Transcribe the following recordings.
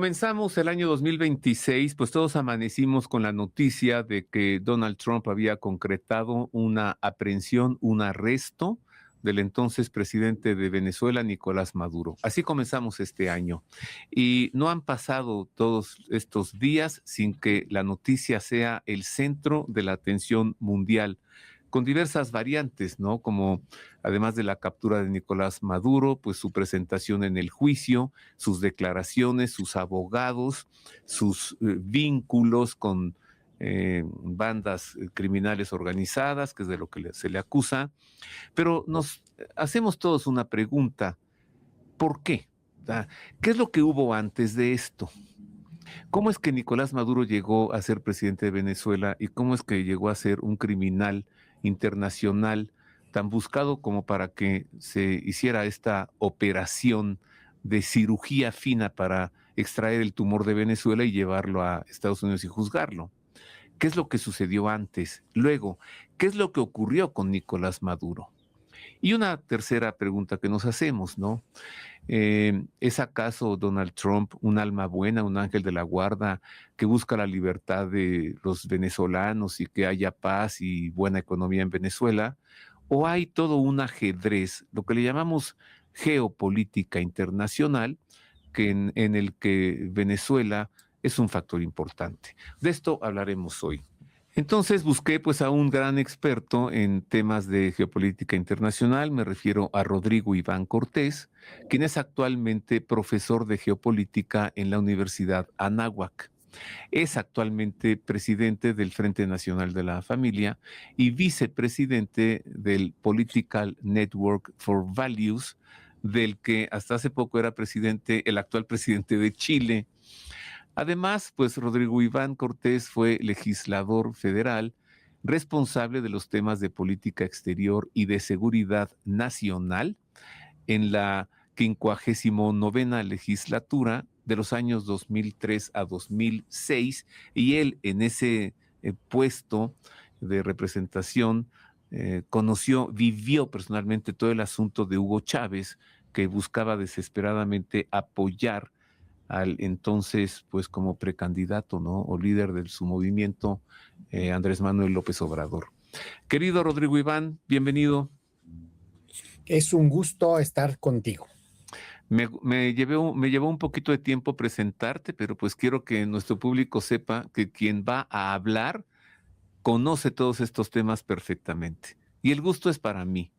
Comenzamos el año 2026, pues todos amanecimos con la noticia de que Donald Trump había concretado una aprehensión, un arresto del entonces presidente de Venezuela, Nicolás Maduro. Así comenzamos este año. Y no han pasado todos estos días sin que la noticia sea el centro de la atención mundial, con diversas variantes, ¿no? Como además de la captura de Nicolás Maduro, pues su presentación en el juicio, sus declaraciones, sus abogados, sus vínculos con bandas criminales organizadas, que es de lo que se le acusa. Pero nos hacemos todos una pregunta: ¿por qué? ¿Qué es lo que hubo antes de esto? ¿Cómo es que Nicolás Maduro llegó a ser presidente de Venezuela y cómo es que llegó a ser un criminal internacional tan buscado como para que se hiciera esta operación de cirugía fina para extraer el tumor de Venezuela y llevarlo a Estados Unidos y juzgarlo? ¿Qué es lo que sucedió antes? Luego, ¿qué es lo que ocurrió con Nicolás Maduro? Y una tercera pregunta que nos hacemos, ¿no? ¿Es acaso Donald Trump un alma buena, un ángel de la guarda que busca la libertad de los venezolanos y que haya paz y buena economía en Venezuela? ¿O hay todo un ajedrez, lo que le llamamos geopolítica internacional, en el que Venezuela es un factor importante? De esto hablaremos hoy. Entonces busqué pues a un gran experto en temas de geopolítica internacional. Me refiero a Rodrigo Iván Cortés, quien es actualmente profesor de geopolítica en la Universidad Anáhuac. Es actualmente presidente del Frente Nacional de la Familia y vicepresidente del Political Network for Values, del que hasta hace poco era presidente, el actual presidente de Chile. Además, pues Rodrigo Iván Cortés fue legislador federal, responsable de los temas de política exterior y de seguridad nacional en la 59ª legislatura de los años 2003 a 2006, y él en ese puesto de representación vivió personalmente todo el asunto de Hugo Chávez, que buscaba desesperadamente apoyar al entonces, pues como precandidato, ¿no? O líder de su movimiento, Andrés Manuel López Obrador. Querido Rodrigo Iván, bienvenido. Es un gusto estar contigo. Me llevó un poquito de tiempo presentarte, pero pues quiero que nuestro público sepa que quien va a hablar conoce todos estos temas perfectamente. Y el gusto es para mí.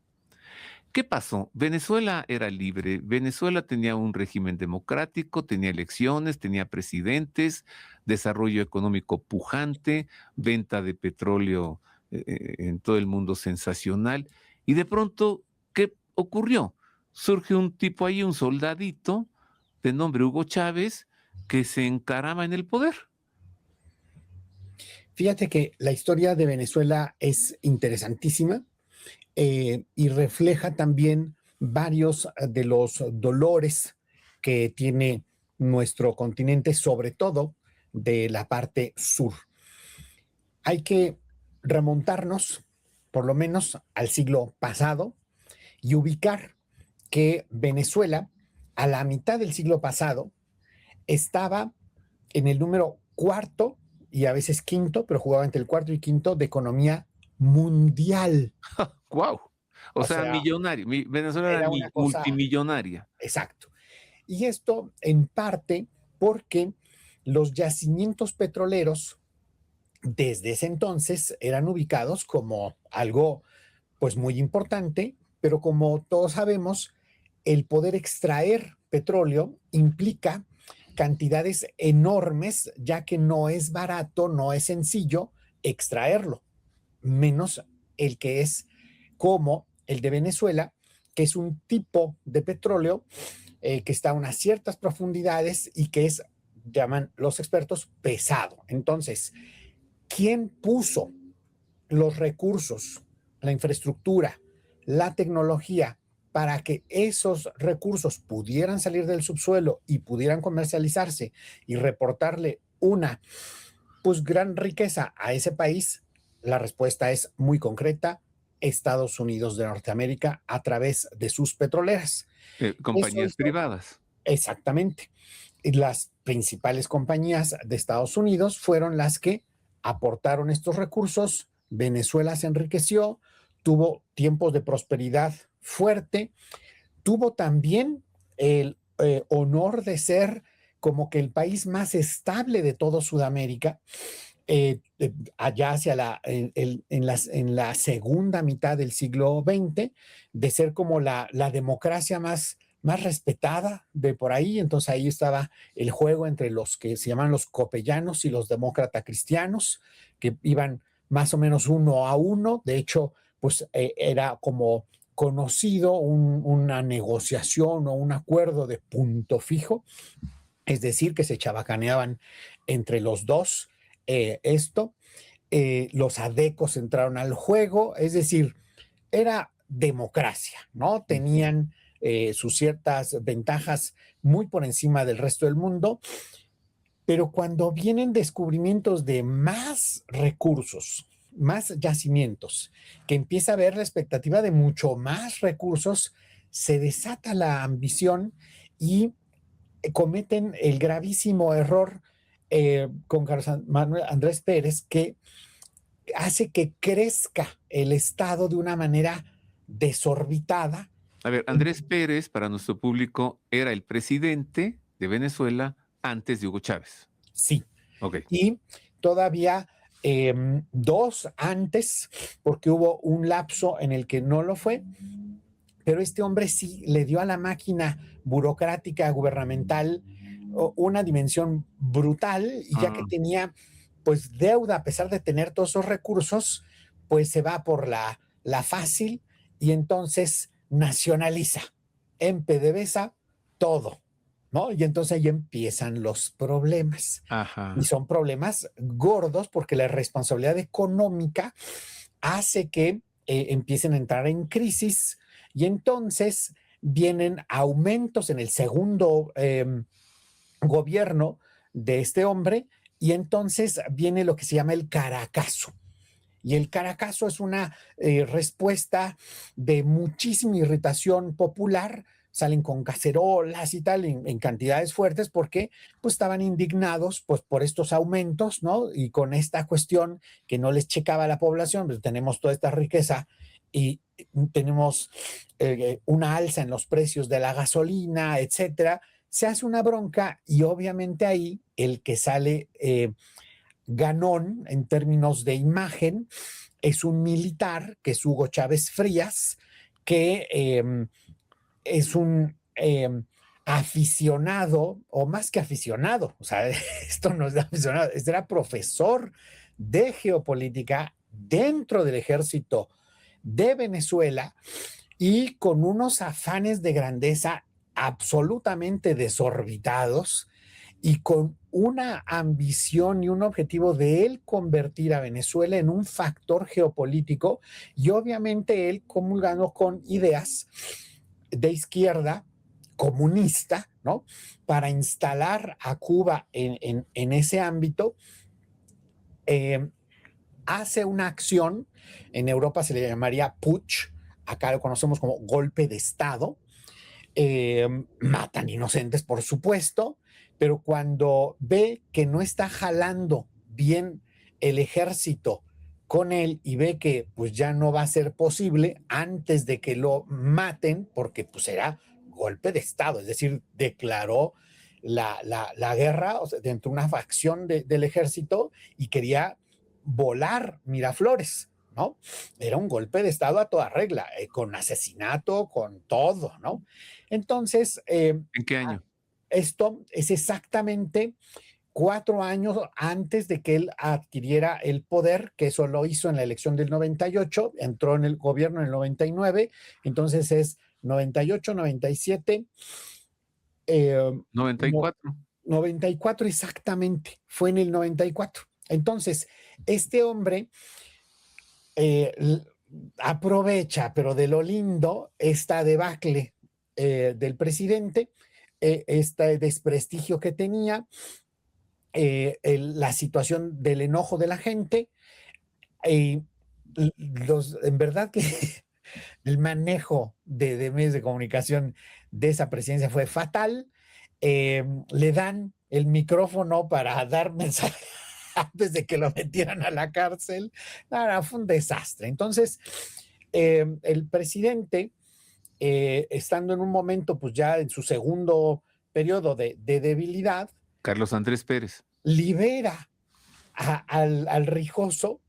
¿Qué pasó? Venezuela era libre, Venezuela tenía un régimen democrático, tenía elecciones, tenía presidentes, desarrollo económico pujante, venta de petróleo en todo el mundo sensacional. Y de pronto, ¿qué ocurrió? Surge un tipo ahí, un soldadito de nombre Hugo Chávez, que se encarama en el poder. Fíjate que la historia de Venezuela es interesantísima y refleja también varios de los dolores que tiene nuestro continente, sobre todo de la parte sur. Hay que remontarnos por lo menos al siglo pasado y ubicar que Venezuela a la mitad del siglo pasado estaba en el número cuarto y a veces quinto, pero jugaba entre el cuarto y quinto de economía mundial. ¡Wow! O O sea, sea, millonario. Venezuela era era una cosa, multimillonaria. exacto. Y esto en parte porque los yacimientos petroleros desde ese entonces eran ubicados como algo pues muy importante, pero como todos sabemos, el poder extraer petróleo implica cantidades enormes, ya que no es barato, no es sencillo extraerlo, menos el que es como el de Venezuela, que es un tipo de petróleo que está a unas ciertas profundidades y que es, llaman los expertos, pesado. Entonces, ¿quién puso los recursos, la infraestructura, la tecnología para que esos recursos pudieran salir del subsuelo y pudieran comercializarse y reportarle una pues gran riqueza a ese país? La respuesta es muy concreta: Estados Unidos de Norteamérica a través de sus petroleras. Eso Compañías hizo privadas. exactamente. las principales compañías de Estados Unidos fueron las que aportaron estos recursos. Venezuela se enriqueció, tuvo tiempos de prosperidad fuerte, tuvo también el honor de ser como que el país más estable de todo Sudamérica, allá hacia en la segunda mitad del siglo XX, de ser como la democracia más respetada de por ahí. Entonces ahí estaba el juego entre los que se llaman los copellanos y los demócratas cristianos, que iban más o menos 1-1. De hecho, pues era como conocido una negociación o un acuerdo de punto fijo, es decir, que se chabacaneaban entre los dos. Los adecos entraron al juego, es decir, era democracia, ¿no? Tenían sus ciertas ventajas muy por encima del resto del mundo, pero cuando vienen descubrimientos de más recursos, más yacimientos, que empieza a haber la expectativa de mucho más recursos, se desata la ambición y cometen el gravísimo error con Carlos Manuel Andrés Pérez, que hace que crezca el Estado de una manera desorbitada. A ver, Andrés Pérez, para nuestro público, era el presidente de Venezuela antes de Hugo Chávez. Sí. Ok. Y todavía 2 antes, porque hubo un lapso en el que no lo fue, pero este hombre sí le dio a la máquina burocrática gubernamental una dimensión brutal, y ya que tenía pues deuda, a pesar de tener todos esos recursos, pues se va por la fácil y entonces nacionaliza en PDVSA todo, ¿no? Y entonces ahí empiezan los problemas. Ajá. Y son problemas gordos porque la responsabilidad económica hace que empiecen a entrar en crisis, y entonces vienen aumentos en el segundo gobierno de este hombre, y entonces viene lo que se llama el Caracazo. Y el Caracazo es una respuesta de muchísima irritación popular. Salen con cacerolas y tal en cantidades fuertes, porque pues estaban indignados pues por estos aumentos, ¿no? Y con esta cuestión que no les checaba a la población. Pues tenemos toda esta riqueza y tenemos una alza en los precios de la gasolina, etcétera. Se hace una bronca, y obviamente ahí el que sale ganón en términos de imagen es un militar, que es Hugo Chávez Frías, que es un aficionado, o más que aficionado, o sea, esto no es de aficionado, era profesor de geopolítica dentro del ejército de Venezuela, y con unos afanes de grandeza absolutamente desorbitados, y con una ambición y un objetivo de él convertir a Venezuela en un factor geopolítico, y obviamente él comulgando con ideas de izquierda comunista, ¿no? Para instalar a Cuba en ese ámbito. Hace una acción, en Europa se le llamaría putsch, acá lo conocemos como golpe de Estado. Matan inocentes, por supuesto, pero cuando ve que no está jalando bien el ejército con él, y ve que pues ya no va a ser posible antes de que lo maten, porque pues era golpe de Estado, es decir, declaró la guerra, o sea, dentro de una facción del ejército, y quería volar Miraflores, ¿no? Era un golpe de Estado a toda regla, con asesinato, con todo, ¿no? Entonces, ¿En qué año? esto es exactamente 4 años antes de que él adquiriera el poder, que eso lo hizo en la elección del 98, entró en el gobierno en el 99, entonces es 98, 97, 94. 94 exactamente, fue en el 94. Entonces, este hombre aprovecha, pero de lo lindo, esta debacle del presidente, este desprestigio que tenía, la situación del enojo de la gente, en verdad que el manejo de medios de comunicación de esa presidencia fue fatal. le dan el micrófono para dar mensaje antes de que lo metieran a la cárcel. Nada, fue un desastre. Entonces, el presidente, estando en un momento, pues ya en su segundo periodo de debilidad, Carlos Andrés Pérez. libera al Rijoso,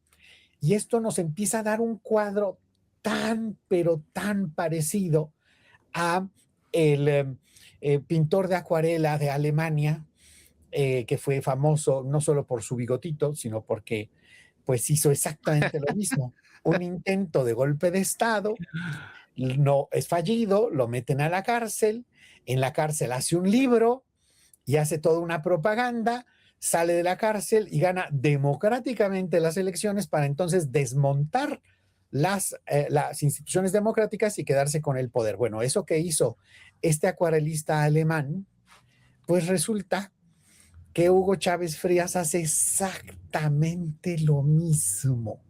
y esto nos empieza a dar un cuadro tan, pero tan parecido a el pintor de acuarela de Alemania, que fue famoso no solo por su bigotito, sino porque pues hizo exactamente lo mismo. Un intento de golpe de Estado, no es fallido, lo meten a la cárcel, en la cárcel hace un libro y hace toda una propaganda, sale de la cárcel y gana democráticamente las elecciones para entonces desmontar las instituciones democráticas y quedarse con el poder. Bueno, eso que hizo este acuarelista alemán, pues resulta que Hugo Chávez Frías hace exactamente lo mismo.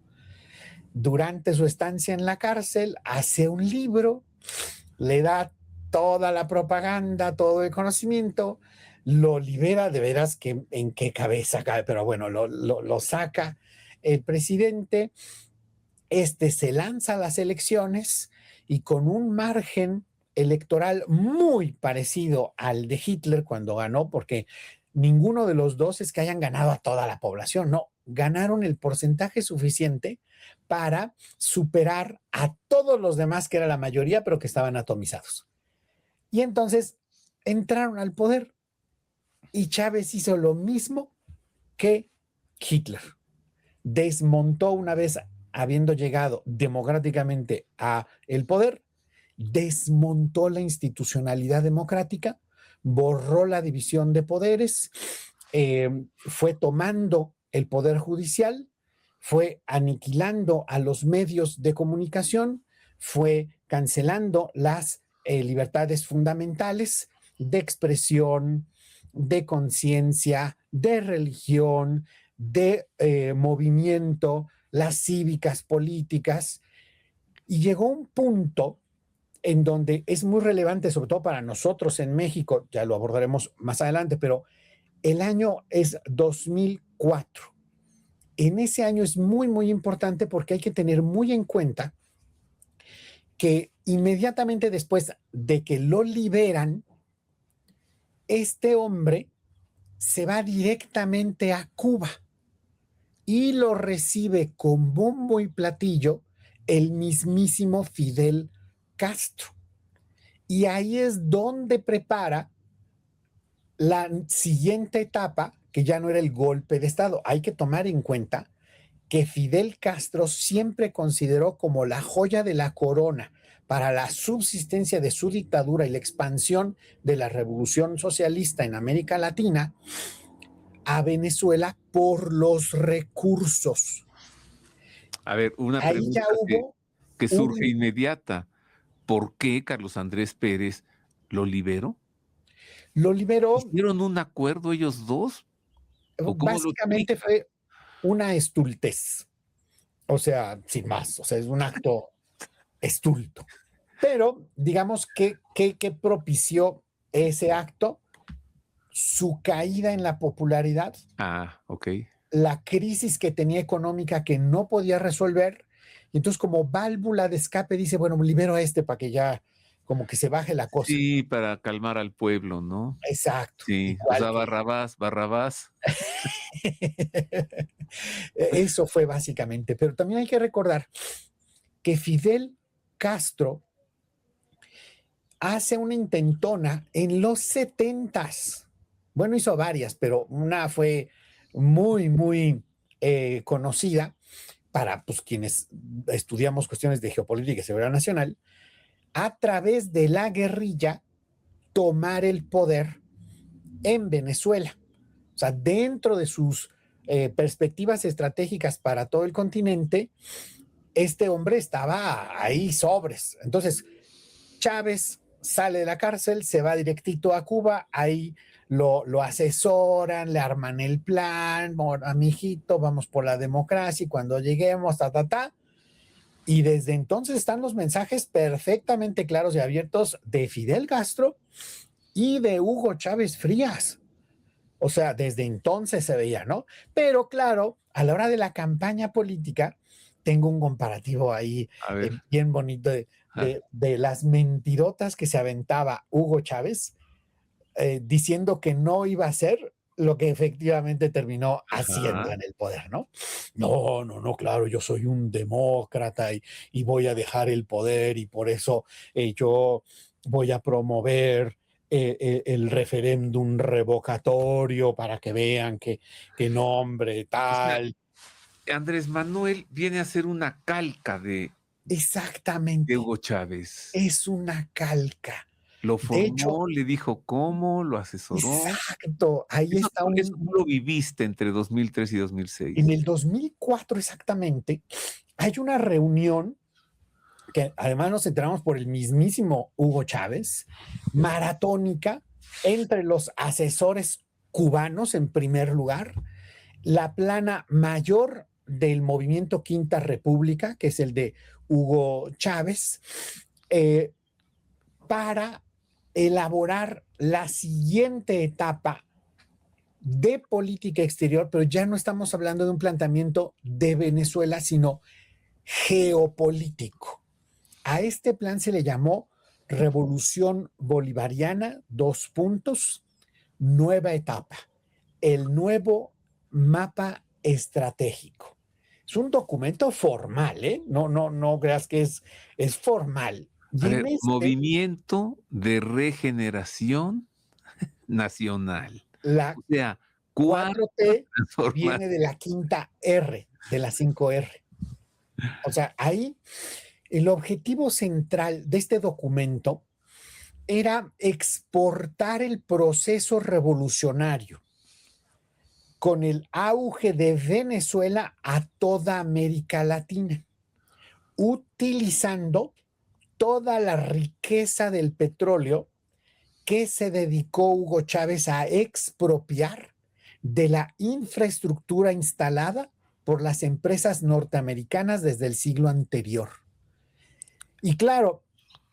Durante su estancia en la cárcel, hace un libro, le da toda la propaganda, todo el conocimiento, lo libera, de veras que en qué cabeza cae, pero bueno, lo saca el presidente, se lanza a las elecciones y con un margen electoral muy parecido al de Hitler cuando ganó, porque ninguno de los dos es que hayan ganado a toda la población, no, ganaron el porcentaje suficiente para superar a todos los demás, que era la mayoría, pero que estaban atomizados. Y entonces entraron al poder y Chávez hizo lo mismo que Hitler. Desmontó, una vez habiendo llegado democráticamente a el poder, desmontó la institucionalidad democrática, borró la división de poderes, fue tomando el poder judicial, fue aniquilando a los medios de comunicación, fue cancelando las libertades fundamentales de expresión, de conciencia, de religión, de movimiento, las cívicas políticas, y llegó un punto en donde es muy relevante, sobre todo para nosotros en México, ya lo abordaremos más adelante, pero el año es 2004. En ese año es muy, muy importante porque hay que tener muy en cuenta que inmediatamente después de que lo liberan, este hombre se va directamente a Cuba y lo recibe con bombo y platillo el mismísimo Fidel Castro. Y ahí es donde prepara la siguiente etapa, que ya no era el golpe de Estado. Hay que tomar en cuenta que Fidel Castro siempre consideró como la joya de la corona para la subsistencia de su dictadura y la expansión de la revolución socialista en América Latina a Venezuela por los recursos. A ver, una Ahí ya pregunta hubo que surge inmediata. ¿Por qué Carlos Andrés Pérez lo liberó? lo liberó, ¿Hicieron un acuerdo ellos dos? ¿O cómo lo básicamente explica? fue una estultez, o sea, sin más, o sea, es un acto estulto. Pero digamos que propició ese acto, su caída en la popularidad, Ah, ok. la crisis que tenía económica que no podía resolver, y entonces como válvula de escape dice, bueno, libero a para que ya como que se baje la cosa. Sí, para calmar al pueblo, ¿no? Exacto, Sí, o igual sea, que Barrabás. eso fue básicamente, pero también hay que recordar que Fidel Castro hace una intentona en los 70s. Bueno, hizo varias, pero una fue muy, muy conocida para pues, quienes estudiamos cuestiones de geopolítica y seguridad nacional, a través de la guerrilla tomar el poder en Venezuela. O sea, dentro de sus perspectivas estratégicas para todo el continente, este hombre estaba ahí sobres. Entonces, Chávez sale de la cárcel, se va directito a Cuba, ahí lo asesoran, le arman el plan, a mi hijito, vamos por la democracia y cuando lleguemos, y desde entonces están los mensajes perfectamente claros y abiertos de Fidel Castro y de Hugo Chávez Frías. O sea, desde entonces se veía, ¿no? Pero claro, a la hora de la campaña política, tengo un comparativo ahí A ver. bien bonito de las mentirotas que se aventaba Hugo Chávez, diciendo que no iba a hacer lo que efectivamente terminó haciendo Ajá. en el poder, ¿no? No, no, no, claro, yo soy un demócrata y voy a dejar el poder y por eso yo voy a promover el referéndum revocatorio para que vean que nombre O sea, tal. Andrés Manuel viene a ser una calca de Exactamente, Hugo Chávez. es una calca. Lo De hecho, formó, le dijo cómo, lo asesoró. exacto, ahí está Eso tú lo viviste entre 2003 y en 2006. el 2004 exactamente, hay una reunión que además nos enteramos por el mismísimo Hugo Chávez, maratónica entre los asesores cubanos en primer lugar, la plana mayor del movimiento Quinta República, que es el de Hugo Chávez, eh, para elaborar la siguiente etapa de política exterior, pero ya no estamos hablando de un planteamiento de Venezuela, sino geopolítico. A este plan se le llamó Revolución Bolivariana, dos puntos, nueva etapa, el nuevo mapa estratégico. Es un documento formal, ¿eh? No, no, no creas que es formal. A Y ver, en este, Movimiento de Regeneración Nacional. la O sea, cuarta 4T transformación. viene de la quinta R, de la 5R. O sea, ahí el objetivo central de este documento era exportar el proceso revolucionario con el auge de Venezuela a toda América Latina, utilizando toda la riqueza del petróleo que se dedicó Hugo Chávez a expropiar de la infraestructura instalada por las empresas norteamericanas desde el siglo anterior. Y claro,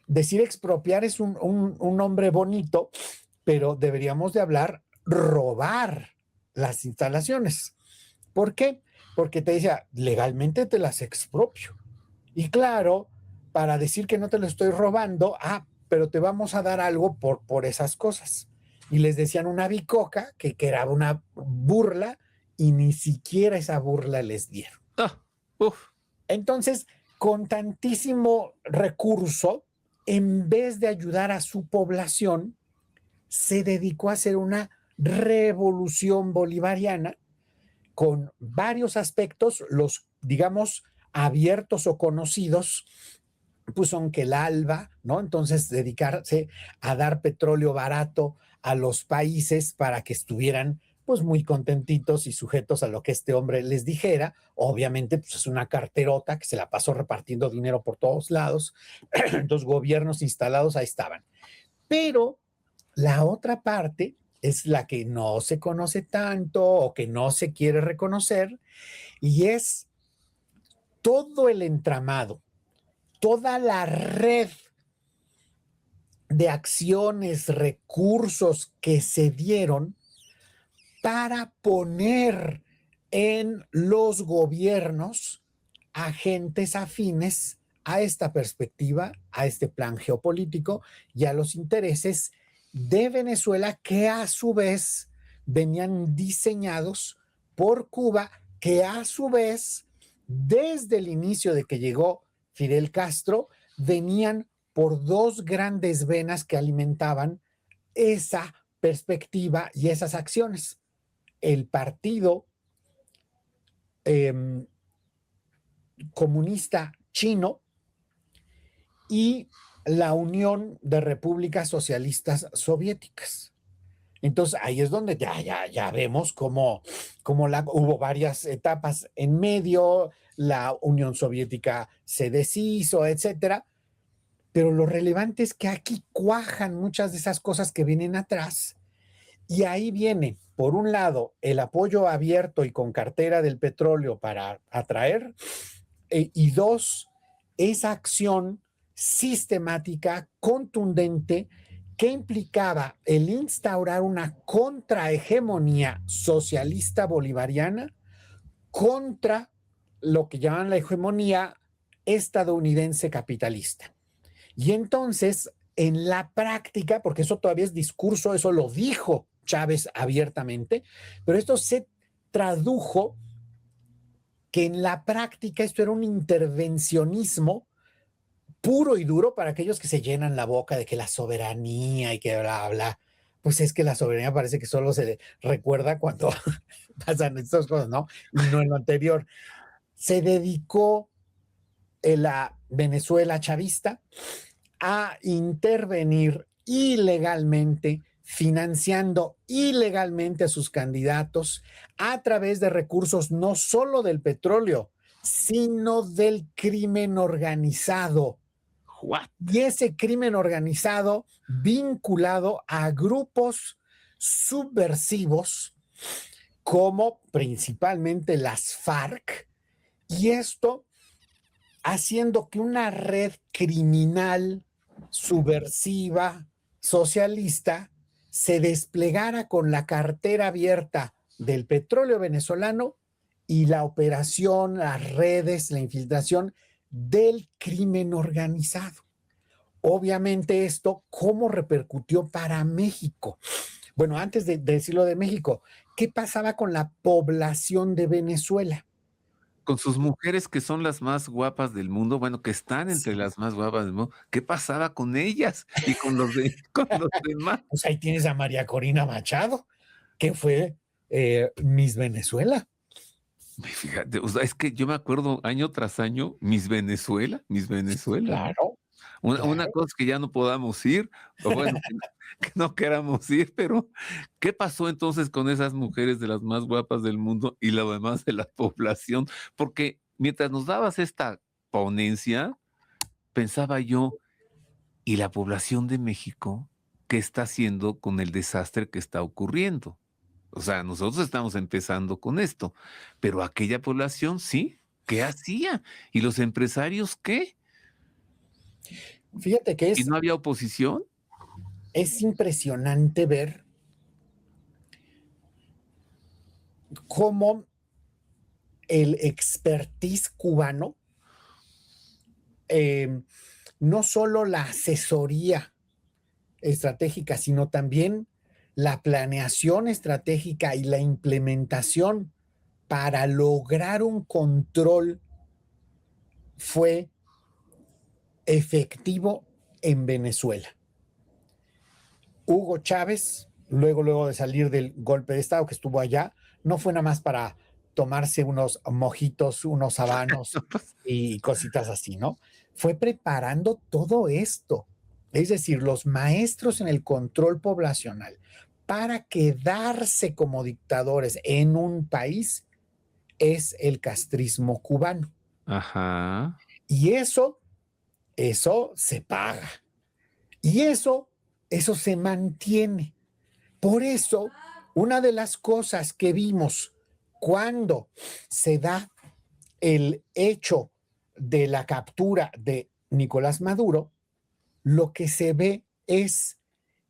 decir expropiar es un nombre bonito, pero deberíamos de hablar robar las instalaciones. ¿Por qué? Porque te decía, legalmente te las expropio. Y claro, para decir que no te lo estoy robando, pero te vamos a dar algo por esas cosas. Y les decían una bicoca que era una burla y ni siquiera esa burla les dieron. Ah, uf. Entonces, con tantísimo recurso, en vez de ayudar a su población, se dedicó a hacer una revolución bolivariana con varios aspectos, los, digamos, abiertos o conocidos, pues son que el ALBA, ¿no? Entonces, dedicarse a dar petróleo barato a los países para que estuvieran pues muy contentitos y sujetos a lo que este hombre les dijera. Obviamente, pues es una carterota que se la pasó repartiendo dinero por todos lados. Los gobiernos instalados ahí estaban. Pero la otra parte es la que no se conoce tanto o que no se quiere reconocer y es todo el entramado, toda la red de acciones, recursos que se dieron para poner en los gobiernos agentes afines a esta perspectiva, a este plan geopolítico y a los intereses de Venezuela que a su vez venían diseñados por Cuba, que a su vez, desde el inicio de que llegó Fidel Castro, venían por dos grandes venas que alimentaban esa perspectiva y esas acciones. El Partido eh, Comunista Chino y la Unión de Repúblicas Socialistas Soviéticas. Entonces ahí es donde ya vemos cómo hubo varias etapas en medio, la Unión Soviética se deshizo, etcétera. Pero lo relevante es que aquí cuajan muchas de esas cosas que vienen atrás. Y ahí viene, por un lado, el apoyo abierto y con cartera del petróleo para atraer, y dos, esa acción sistemática, contundente, ¿Qué implicaba el instaurar una contrahegemonía socialista bolivariana contra lo que llaman la hegemonía estadounidense capitalista? Y entonces, en la práctica, porque eso todavía es discurso, eso lo dijo Chávez abiertamente, pero esto se tradujo que en la práctica esto era un intervencionismo puro y duro para aquellos que se llenan la boca de que la soberanía y que bla, bla. Pues es que la soberanía parece que solo se recuerda cuando pasan estas cosas, ¿no? Y no en lo anterior. Se dedicó la Venezuela chavista a intervenir ilegalmente, financiando ilegalmente a sus candidatos a través de recursos no solo del petróleo, sino del crimen organizado. What? Y ese crimen organizado vinculado a grupos subversivos como principalmente las FARC, y esto haciendo que una red criminal, subversiva, socialista, se desplegara con la cartera abierta del petróleo venezolano y la operación, las redes, la infiltración del crimen organizado. Obviamente esto, ¿cómo repercutió para México? Bueno, antes de decirlo de México, ¿qué pasaba con la población de Venezuela? Con sus mujeres que son las más guapas del mundo, bueno, que están entre Sí. las más guapas del mundo, ¿qué pasaba con ellas y con los de con los demás? Pues ahí tienes a María Corina Machado, que fue Miss Venezuela. Fíjate, o sea, es que yo me acuerdo año tras año, Miss Venezuela. Claro, Una claro. cosa es que ya no podamos ir, o bueno, que no queramos ir, pero ¿qué pasó entonces con esas mujeres de las más guapas del mundo y lo demás de la población? Porque mientras nos dabas esta ponencia, pensaba yo, ¿y la población de México qué está haciendo con el desastre que está ocurriendo? O sea, nosotros estamos empezando con esto, pero aquella población sí, ¿qué hacía? ¿Y los empresarios qué? Fíjate que ¿Y no había oposición? es impresionante ver cómo el expertise cubano, eh, no solo la asesoría estratégica, sino también la planeación estratégica y la implementación para lograr un control fue efectivo en Venezuela. Hugo Chávez, luego de salir del golpe de Estado que estuvo allá, no fue nada más para tomarse unos mojitos, unos habanos y cositas así, ¿no? Fue preparando todo esto. Es decir, los maestros en el control poblacional para quedarse como dictadores en un país es el castrismo cubano. Ajá. Y eso se paga. Y eso se mantiene. Por eso, una de las cosas que vimos cuando se da el hecho de la captura de Nicolás Maduro, lo que se ve es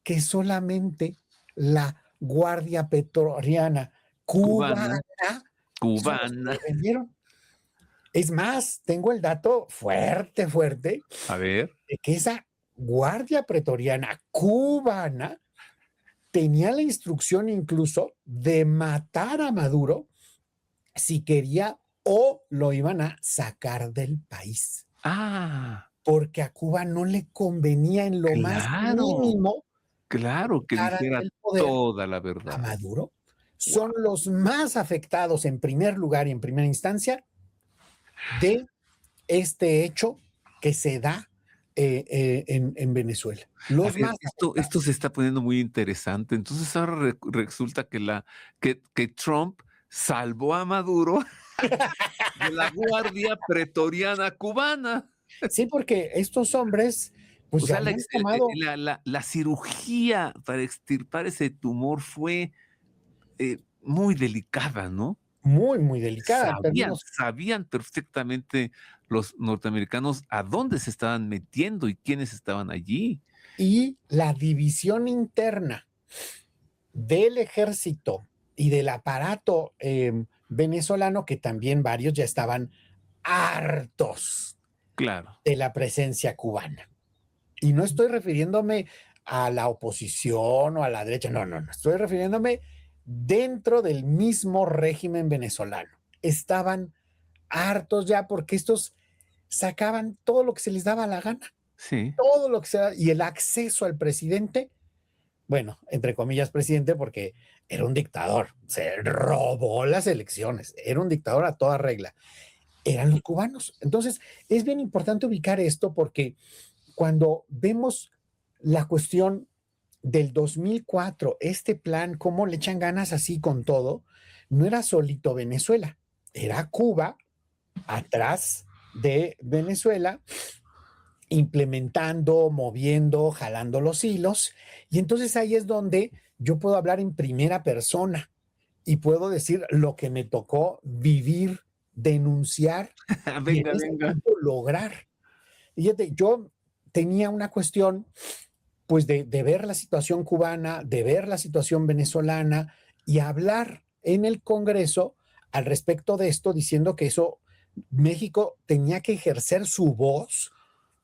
que solamente la Guardia Pretoriana Cubana, cubana son los que cubana. defendieron. Es más, tengo el dato fuerte, fuerte, A ver. de que esa Guardia Pretoriana cubana tenía la instrucción incluso de matar a Maduro si quería o lo iban a sacar del país, Ah, porque a Cuba no le convenía en lo más claro, mínimo claro, que quitar dijera el poder toda la a verdad. Maduro. Son Guau. los más afectados en primer lugar y en primera instancia de este hecho que se da en Venezuela. A Los ver, más esto afectados. se está poniendo muy interesante. Entonces ahora resulta que que Trump salvó a Maduro de la Guardia Pretoriana cubana. Sí, porque estos hombres, pues O ya sea, habían tomado la cirugía para extirpar ese tumor fue, muy delicada, ¿no? muy, muy delicada en términos Sabían perfectamente los norteamericanos a dónde se estaban metiendo y quiénes estaban allí. Y la división interna del ejército y del aparato venezolano, que también varios ya estaban hartos Claro. de la presencia cubana. Y no estoy refiriéndome a la oposición o a la derecha, no, no, no, estoy refiriéndome dentro del mismo régimen venezolano. Estaban hartos ya porque estos sacaban todo lo que se les daba la gana, Sí. todo lo que se da, y el acceso al presidente, bueno, entre comillas presidente, porque era un dictador, se robó las elecciones, era un dictador a toda regla, eran los cubanos. Entonces, es bien importante ubicar esto porque cuando vemos la cuestión del 2004, este plan, cómo le echan ganas así con todo, no era solito Venezuela, era Cuba atrás de Venezuela, implementando, moviendo, jalando los hilos. Y entonces ahí es donde yo puedo hablar en primera persona y puedo decir lo que me tocó vivir, denunciar y en Venga, ese venga. tiempo lograr. Fíjate, yo tenía una cuestión pues de ver la situación cubana, de ver la situación venezolana y hablar en el Congreso al respecto de esto, diciendo que eso México tenía que ejercer su voz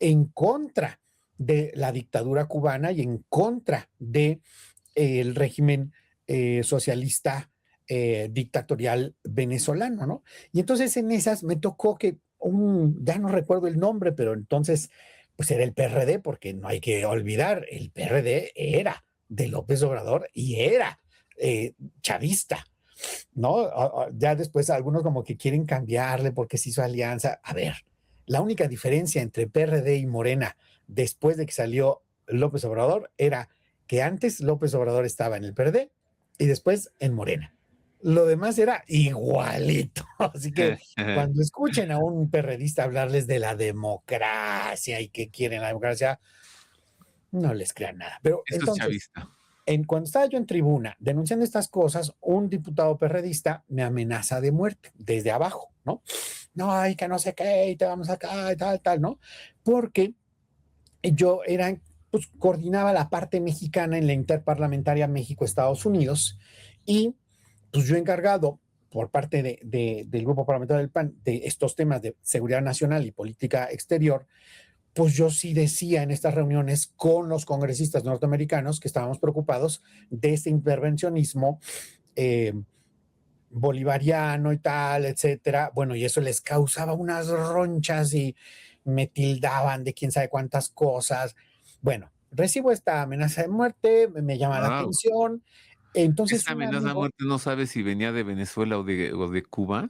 en contra de la dictadura cubana y en contra de el régimen socialista dictatorial venezolano, ¿no? Y entonces en esas me tocó que ya no recuerdo el nombre, pero entonces pues era el PRD, porque no hay que olvidar, el PRD era de López Obrador y era chavista, ¿no? Ya después algunos como que quieren cambiarle porque se hizo alianza. A ver, la única diferencia entre PRD y Morena después de que salió López Obrador era que antes López Obrador estaba en el PRD y después en Morena. Lo demás era igualito. Así que cuando escuchen a un perredista hablarles de la democracia y que quieren la democracia, no les crean nada. Pero Eso es entonces, chavista. cuando estaba yo en tribuna denunciando estas cosas, un diputado perredista me amenaza de muerte desde abajo, ¿no? No, hay que no sé qué, y te vamos acá, y tal, tal, ¿no? Porque yo era, pues coordinaba la parte mexicana en la interparlamentaria México-Estados Unidos y pues yo encargado por parte del grupo parlamentario del PAN de estos temas de seguridad nacional y política exterior, pues yo sí decía en estas reuniones con los congresistas norteamericanos que estábamos preocupados de este intervencionismo eh, bolivariano y tal, etcétera. Bueno, y eso les causaba unas ronchas y me tildaban de quién sabe cuántas cosas. Bueno, recibo esta amenaza de muerte, me llama la Guau. atención. Entonces ¿Esa un amenaza de amigo, muerte no sabes si venía de Venezuela o de Cuba?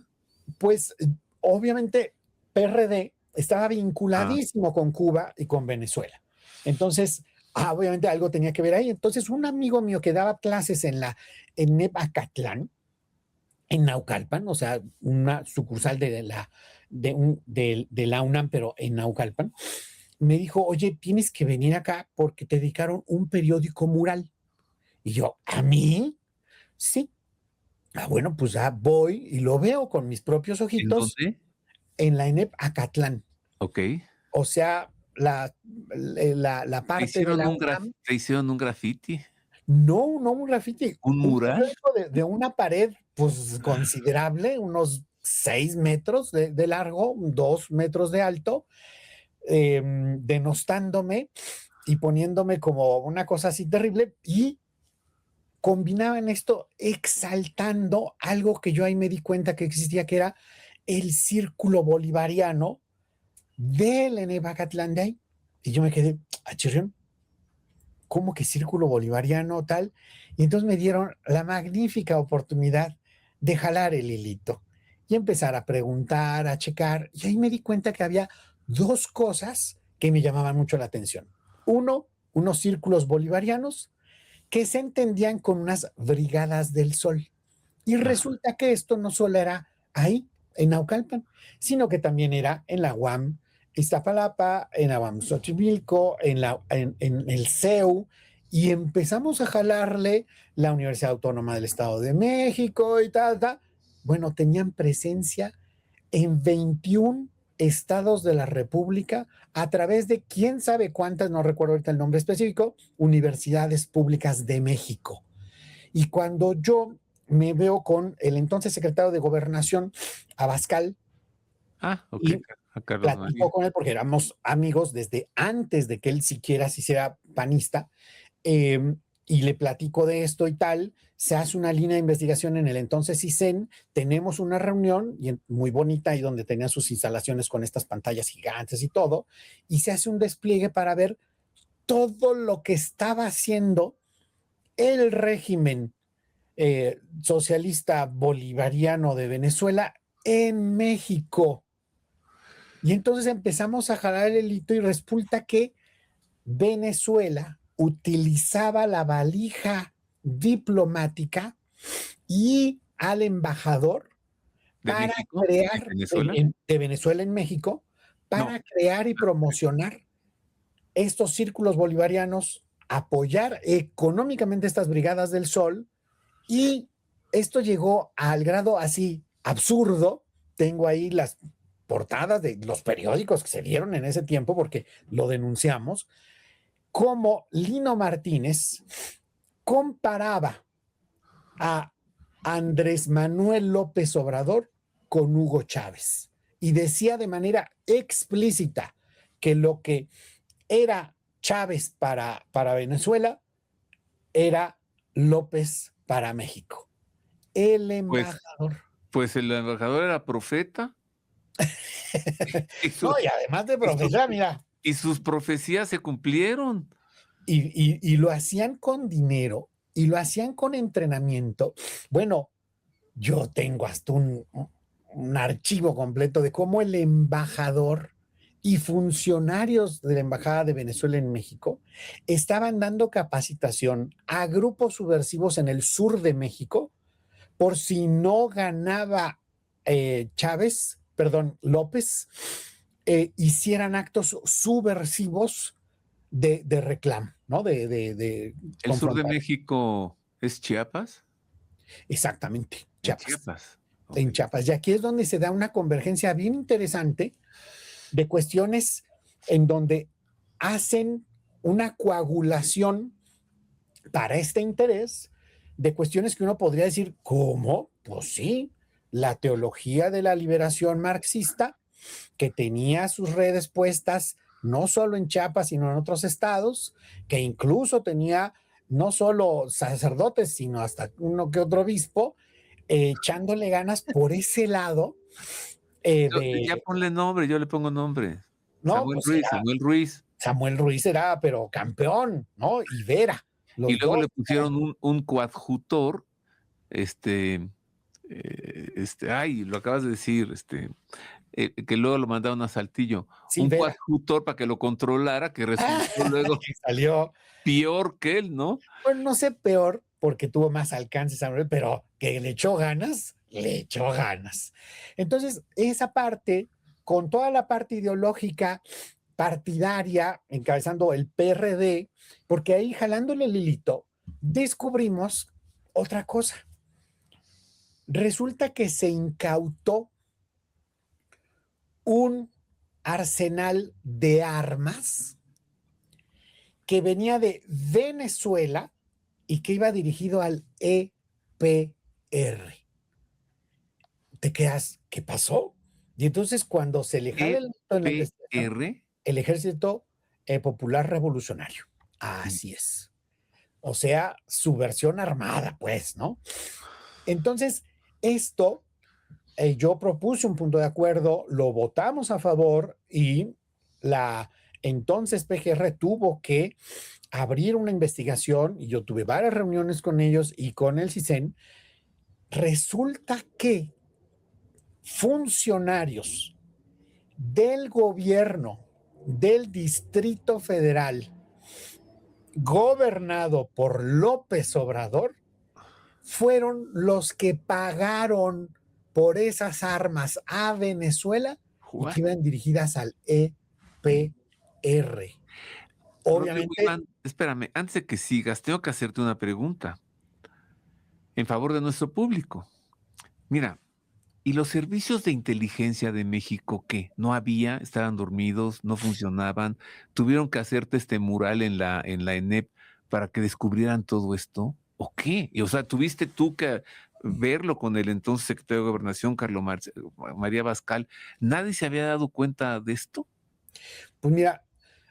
pues obviamente PRD estaba Ah, vinculadísimo con Cuba y con Venezuela. Entonces, obviamente algo tenía que ver ahí. Entonces, un amigo mío que daba clases en Nepacatlán, en Naucalpan, o sea, una sucursal de la UNAM, pero en Naucalpan, me dijo, oye, tienes que venir acá porque te dedicaron un periódico mural. Y yo, ¿a mí? Sí. Bueno, pues ya voy y lo veo con mis propios ¿en ojitos dónde? en la ENEP Acatlán. Okey. O sea, la parte de la UNAM, ¿Te hicieron un graffiti? no, no un grafiti, ¿Un un mural? periódico de una pared, pues considerable, unos 6 metros de largo, 2 metros de alto, denostándome y poniéndome como una cosa así terrible y combinaban esto exaltando algo que yo ahí me di cuenta que existía, que era el círculo bolivariano del Enebacatlán de ahí. Y yo me quedé, a chirrión, ¿cómo que círculo bolivariano tal? Y entonces me dieron la magnífica oportunidad de jalar el hilito y empezar a preguntar, a checar. Y ahí me di cuenta que había dos cosas que me llamaban mucho la atención. Uno, unos círculos bolivarianos que se entendían con unas brigadas del sol. Y Ajá. resulta que esto no solo era ahí, en Naucalpan, sino que también era en la UAM Iztapalapa, en la UAM Xochimilco, en el CEU, y empezamos a jalarle la Universidad Autónoma del Estado de México y tal, tal. Bueno, tenían presencia en 21 estados de la República a través de quién sabe cuántas, no recuerdo ahorita el nombre específico, universidades públicas de México. Y cuando yo me veo con el entonces secretario de Gobernación, Abascal, Ok, y a Carlos platico María. con él porque éramos amigos desde antes de que él siquiera se hiciera panista, eh, y le platico de esto y tal, se hace una línea de investigación en el entonces CISEN, tenemos una reunión muy bonita y donde tenían sus instalaciones con estas pantallas gigantes y todo, y se hace un despliegue para ver todo lo que estaba haciendo el régimen socialista bolivariano de Venezuela en México. Y entonces empezamos a jalar el hito y resulta que Venezuela utilizaba la valija diplomática y al embajador ¿De para México? ¿En crear, Venezuela? de Venezuela en México, No. para crear y promocionar estos círculos bolivarianos, apoyar económicamente estas brigadas del Sol, y esto llegó al grado así absurdo. Tengo ahí las portadas de los periódicos que se dieron en ese tiempo porque lo denunciamos, como Lino Martínez comparaba a Andrés Manuel López Obrador con Hugo Chávez y decía de manera explícita que lo que era Chávez para Venezuela era López para México. El Pues, embajador. pues el embajador era profeta y, No, su- y además de y sus, profesor, mira, y sus profecías se cumplieron. y lo hacían con dinero y lo hacían con entrenamiento. Bueno, yo tengo hasta un archivo completo de cómo el embajador y funcionarios de la Embajada de Venezuela en México estaban dando capacitación a grupos subversivos en el sur de México por si no ganaba Chávez, perdón, López, hicieran actos subversivos de reclamo, ¿no? De ¿El sur de confrontar. México es Chiapas? Exactamente, En Chiapas. Chiapas. Ok. En Chiapas. Y aquí es donde se da una convergencia bien interesante de cuestiones en donde hacen una coagulación para este interés de cuestiones que uno podría decir, ¿cómo? Pues sí, la teología de la liberación marxista, que tenía sus redes puestas no solo en Chiapas, sino en otros estados, que incluso tenía no solo sacerdotes, sino hasta uno que otro obispo, echándole ganas por ese lado Ya de, ponle nombre, yo le pongo nombre. no, pues era Samuel Ruiz. Samuel Ruiz era, pero campeón, ¿no? Y Vera, Y los luego dos. le pusieron un coadjutor, ay, lo acabas de decir, que luego lo mandaron a Saltillo, Sí, un Vera. coadjutor para que lo controlara, que resultó luego Que salió, peor que él, ¿no? bueno, no sé, peor, porque tuvo más alcance, Samuel, pero que le echó ganas, le echó ganas. Entonces, esa parte, con toda la parte ideológica partidaria, encabezando el PRD, porque ahí jalándole el hilito, descubrimos otra cosa. Resulta que se incautó un arsenal de armas que venía de Venezuela y que iba dirigido al EPR. Te quedas, ¿qué pasó? Y entonces cuando se le jala en la investigación, EPR. el Ejército Popular Revolucionario. Así es. O sea, su versión armada, pues, ¿no? Entonces, esto, yo propuse un punto de acuerdo, lo votamos a favor y la entonces PGR tuvo que abrir una investigación y yo tuve varias reuniones con ellos y con el CISEN. Resulta que funcionarios del gobierno del Distrito Federal, gobernado por López Obrador, fueron los que pagaron por esas armas a Venezuela y What? que iban dirigidas al EPR. Rodrigo Obviamente, Iván, espérame, antes de que sigas, tengo que hacerte una pregunta en favor de nuestro público. Mira, ¿Y los servicios de inteligencia de México qué? ¿No había? ¿Estaban dormidos? ¿No funcionaban? ¿Tuvieron que hacerte este mural en la ENEP para que descubrieran todo esto? ¿O qué? Y, o sea, ¿tuviste tú que verlo con el entonces secretario de Gobernación, María Bascal? ¿Nadie se había dado cuenta de esto? Pues mira,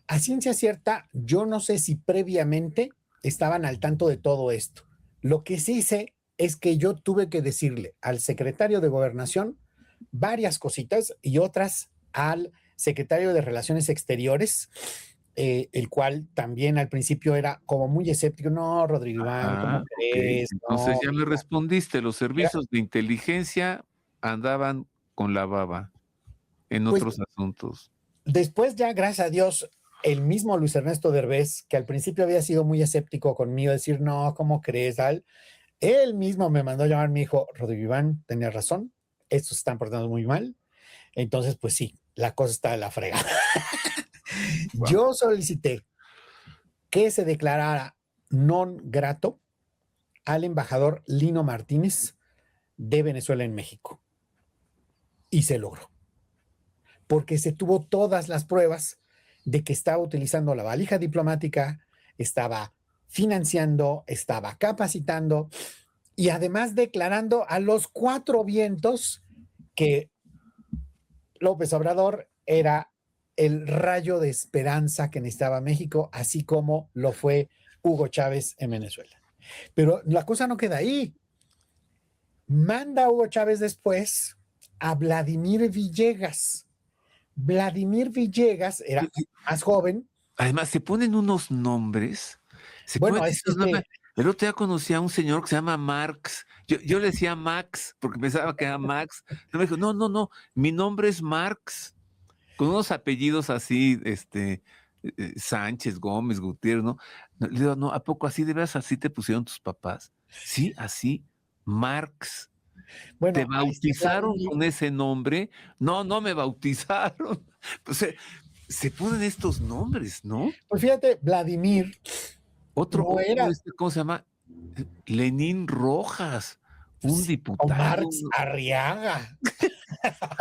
a ciencia cierta, yo no sé si previamente estaban al tanto de todo esto. Lo que sí sé es que yo tuve que decirle al secretario de Gobernación varias cositas y otras al secretario de Relaciones Exteriores, el cual también al principio era como muy escéptico. No, Rodrigo Iván, ¿cómo Ah, ok. crees? Entonces No, ya me mira. respondiste, los Era- servicios de inteligencia andaban con la baba en pues otros asuntos. después ya, gracias a Dios, el mismo Luis Ernesto Derbez, que al principio había sido muy escéptico conmigo, decir, no, ¿cómo crees? Tal, él mismo me mandó a llamar, me dijo, Rodrigo Iván, tenía razón, estos se están portando muy mal. Entonces, pues sí, la cosa está de la frega. Wow. Yo solicité que se declarara non grato al embajador Lino Martínez de Venezuela en México. Y se logró, porque se tuvo todas las pruebas de que estaba utilizando la valija diplomática, estaba financiando, estaba capacitando y además declarando a los cuatro vientos que López Obrador era el rayo de esperanza que necesitaba México, así como lo fue Hugo Chávez en Venezuela. Pero la cosa no queda ahí. Manda a Hugo Chávez después a Vladimir Villegas. Vladimir Villegas era más joven. Además, se ponen unos nombres, se ponen Bueno, esos nombres. El otro día conocí a un señor que se llama Marx. Yo le decía Max porque pensaba que era Max. No, me dijo, no, no, no, mi nombre es Marx, con unos apellidos así, Sánchez, Gómez, Gutiérrez, ¿no? Le digo, no, ¿a poco así de veras así te pusieron tus papás? Sí, así, Marx. ¿Te bueno, bautizaron Vladimir, con ese nombre? No, no me bautizaron. Pues se ponen estos nombres, ¿no? pues fíjate, Vladimir Otro, no era ¿cómo se llama? Lenín Rojas, un pues, o diputado. Marx Arriaga.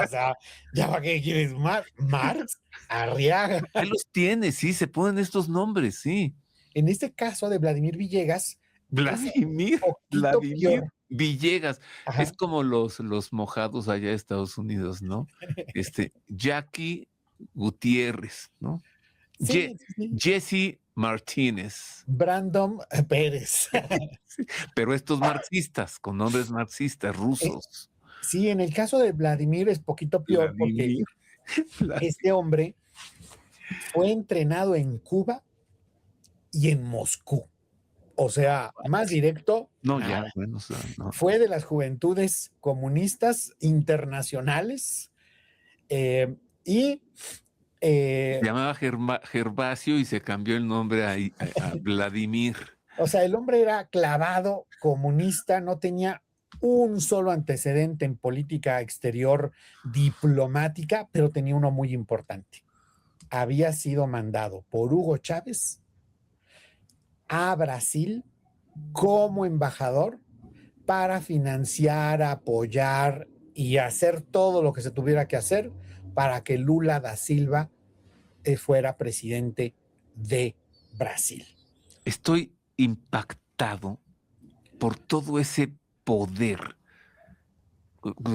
O sea, ¿ya para qué quieres más? Marx Arriaga. Ahí los tienes, sí, se ponen estos nombres, sí. En este caso de Vladimir Villegas, es Vladimir, un poquito Vladimir peor. Villegas. Es Ajá. como los mojados allá de Estados Unidos, ¿no? Jackie Gutiérrez, ¿no? Sí, sí, sí. Jesse Martínez. Brandon Pérez. Sí, pero estos marxistas, con nombres marxistas, Eh, rusos. sí, en el caso de Vladimir es poquito peor porque Vladimir. este hombre fue entrenado en Cuba y en Moscú. O sea, más directo, No, ya, nada. bueno, o sea, no. Fue de las juventudes comunistas internacionales eh, y Se eh, llamaba Gervasio y se cambió el nombre a Vladimir. o sea, el hombre era clavado comunista, no tenía un solo antecedente en política exterior diplomática, pero tenía uno muy importante. Había sido mandado por Hugo Chávez a Brasil como embajador para financiar, apoyar y hacer todo lo que se tuviera que hacer para que Lula da Silva fuera presidente de Brasil. Estoy impactado por todo ese poder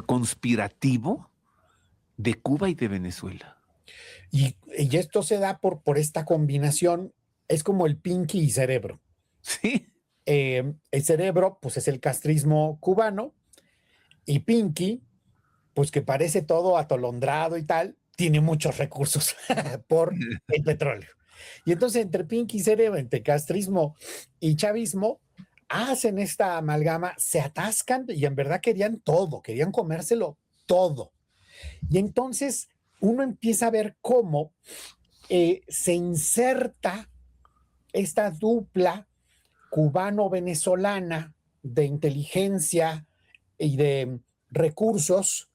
conspirativo de Cuba y de Venezuela. Y esto se da por esta combinación, es como el Pinky y cerebro. Sí, El cerebro, pues es el castrismo cubano, y Pinky, pues que parece todo atolondrado y tal, tiene muchos recursos por el petróleo. Y entonces entre Pinky y cerebro, entre castrismo y chavismo, hacen esta amalgama, se atascan y en verdad querían todo, querían comérselo todo. Y entonces uno empieza a ver cómo se inserta esta dupla cubano-venezolana de inteligencia y de recursos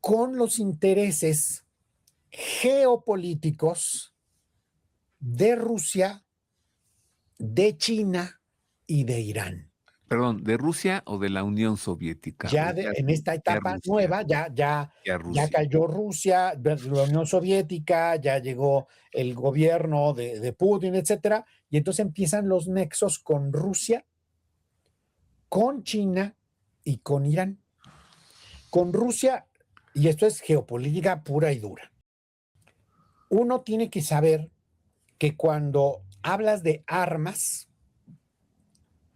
con los intereses geopolíticos de Rusia, de China y de Irán. Perdón, ¿de Rusia o de la Unión Soviética? Ya O ya, en esta ya etapa Rusia, nueva, ya Rusia. cayó Rusia, la Unión Soviética, ya llegó el gobierno de Putin, etcétera, y entonces empiezan los nexos con Rusia, con China y con Irán. Con Rusia, y esto es geopolítica pura y dura, uno tiene que saber que cuando hablas de armas,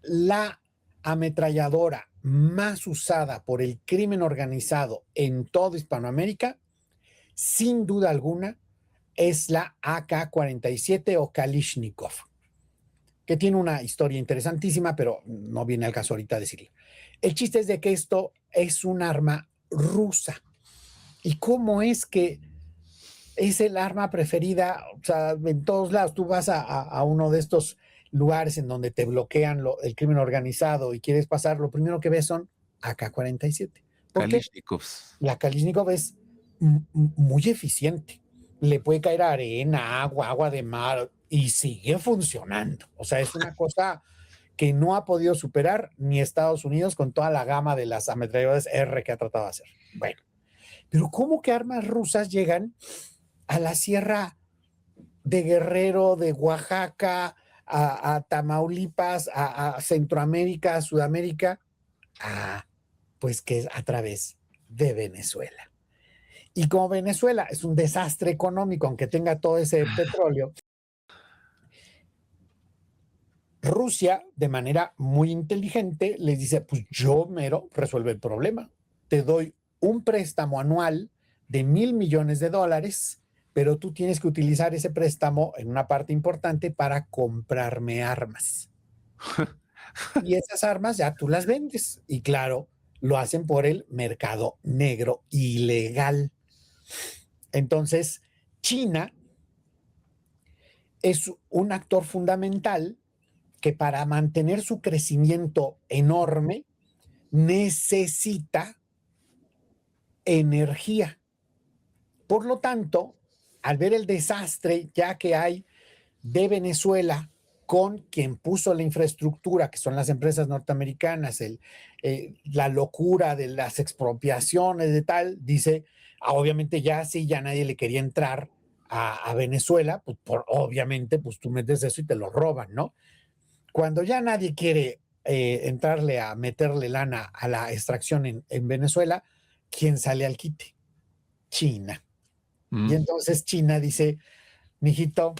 la ametralladora más usada por el crimen organizado en toda Hispanoamérica, sin duda alguna, es la AK-47 o Kalishnikov, que tiene una historia interesantísima, pero no viene al caso ahorita decirla. El chiste es de que esto es un arma rusa. ¿Y cómo es que es el arma preferida? O sea, en todos lados, tú vas a uno de estos lugares en donde te bloquean el crimen organizado y quieres pasar, lo primero que ves son AK-47. ¿Por qué? Kalishnikovs. La Kalishnikov es muy eficiente. Le puede caer arena, agua de mar y sigue funcionando. O sea, es una cosa que no ha podido superar ni Estados Unidos con toda la gama de las ametralladoras R que ha tratado de hacer. Bueno, pero ¿cómo que armas rusas llegan a la sierra de Guerrero, de Oaxaca, a Tamaulipas, a Centroamérica, a Sudamérica? Pues que es a través de Venezuela. Y como Venezuela es un desastre económico, aunque tenga todo ese petróleo, Rusia, de manera muy inteligente, les dice, pues yo mero resuelvo el problema. Te doy un préstamo anual de $1,000 millones, pero tú tienes que utilizar ese préstamo en una parte importante para comprarme armas. Y esas armas ya tú las vendes. Y claro, lo hacen por el mercado negro ilegal. Entonces, China es un actor fundamental que para mantener su crecimiento enorme necesita energía. Por lo tanto, al ver el desastre ya que hay de Venezuela con quien puso la infraestructura, que son las empresas norteamericanas, la locura de las expropiaciones de tal, dice, obviamente ya sí, ya nadie le quería entrar a Venezuela, pues obviamente, pues tú metes eso y te lo roban, ¿no? Cuando ya nadie quiere entrarle a meterle lana a la extracción en Venezuela, ¿quién sale al quite? China. Y entonces China dice, mijito,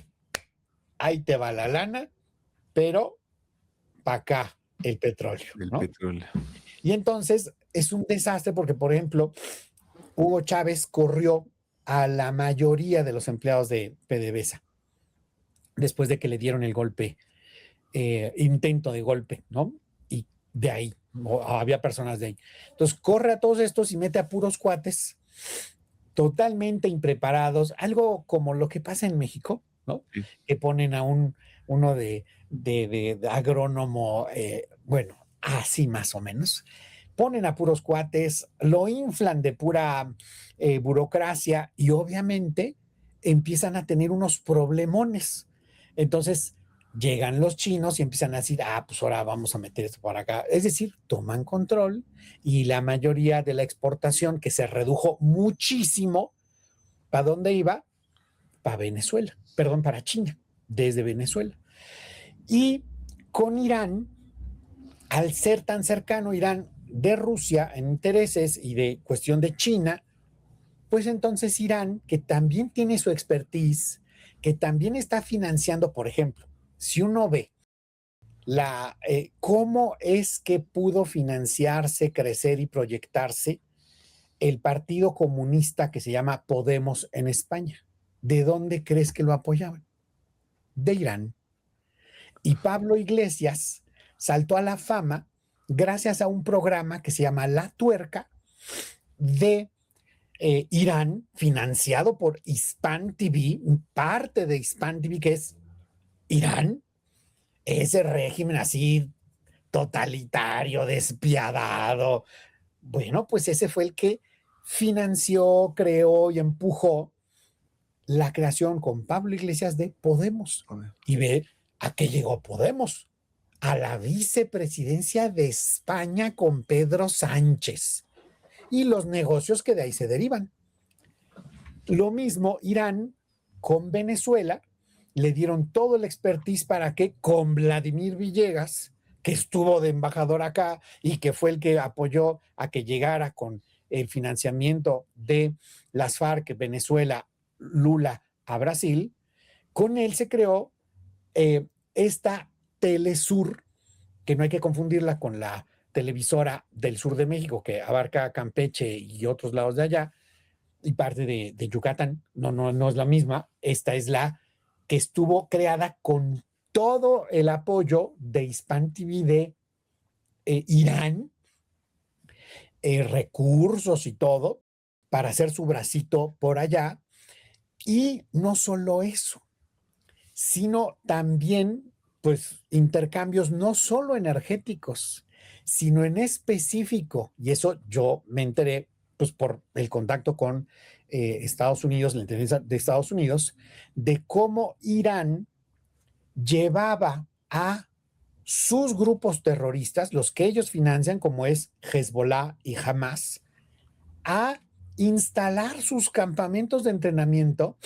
ahí te va la lana, pero para acá el petróleo, El ¿no? petróleo. Y entonces es un desastre porque, por ejemplo, Hugo Chávez corrió a la mayoría de los empleados de PDVSA después de que le dieron el golpe, intento de golpe, ¿no? Y de ahí, había personas de ahí. Entonces corre a todos estos y mete a puros cuates totalmente impreparados, algo como lo que pasa en México, ¿no? Sí. Que ponen a uno de agrónomo, bueno, así más o menos. Ponen a puros cuates, lo inflan de pura burocracia y obviamente empiezan a tener unos problemones. Entonces llegan los chinos y empiezan a decir, pues ahora vamos a meter esto por acá. Es decir, toman control y la mayoría de la exportación, que se redujo muchísimo, ¿para dónde iba? Para Venezuela, perdón, para China, desde Venezuela. Y con Irán, al ser tan cercano Irán de Rusia en intereses y de cuestión de China, pues entonces Irán, que también tiene su expertise, que también está financiando, por ejemplo, si uno ve cómo es que pudo financiarse, crecer y proyectarse el partido comunista que se llama Podemos en España. ¿De dónde crees que lo apoyaban? De Irán. Y Pablo Iglesias saltó a la fama gracias a un programa que se llama La Tuerca de Irán, financiado por Hispan TV, parte de Hispan TV, que es Irán, ese régimen así totalitario, despiadado. Bueno, pues ese fue el que financió, creó y empujó la creación con Pablo Iglesias de Podemos. Y ve a qué llegó Podemos. a la vicepresidencia de España con Pedro Sánchez y los negocios que de ahí se derivan. Lo mismo Irán con Venezuela, le dieron todo el expertise para que con Vladimir Villegas, que estuvo de embajador acá y que fue el que apoyó a que llegara con el financiamiento de las FARC, Venezuela, Lula a Brasil, con él se creó esta Telesur, que no hay que confundirla con la televisora del sur de México, que abarca Campeche y otros lados de allá, y parte de Yucatán. No es la misma. Esta es la que estuvo creada con todo el apoyo de Hispan TV de Irán, recursos y todo, para hacer su bracito por allá. Y no solo eso, sino también, pues, intercambios no solo energéticos, sino en específico, y eso yo me enteré, pues, por el contacto con Estados Unidos, la inteligencia de Estados Unidos, de cómo Irán llevaba a sus grupos terroristas, los que ellos financian, como es Hezbollah y Hamas, a instalar sus campamentos de entrenamiento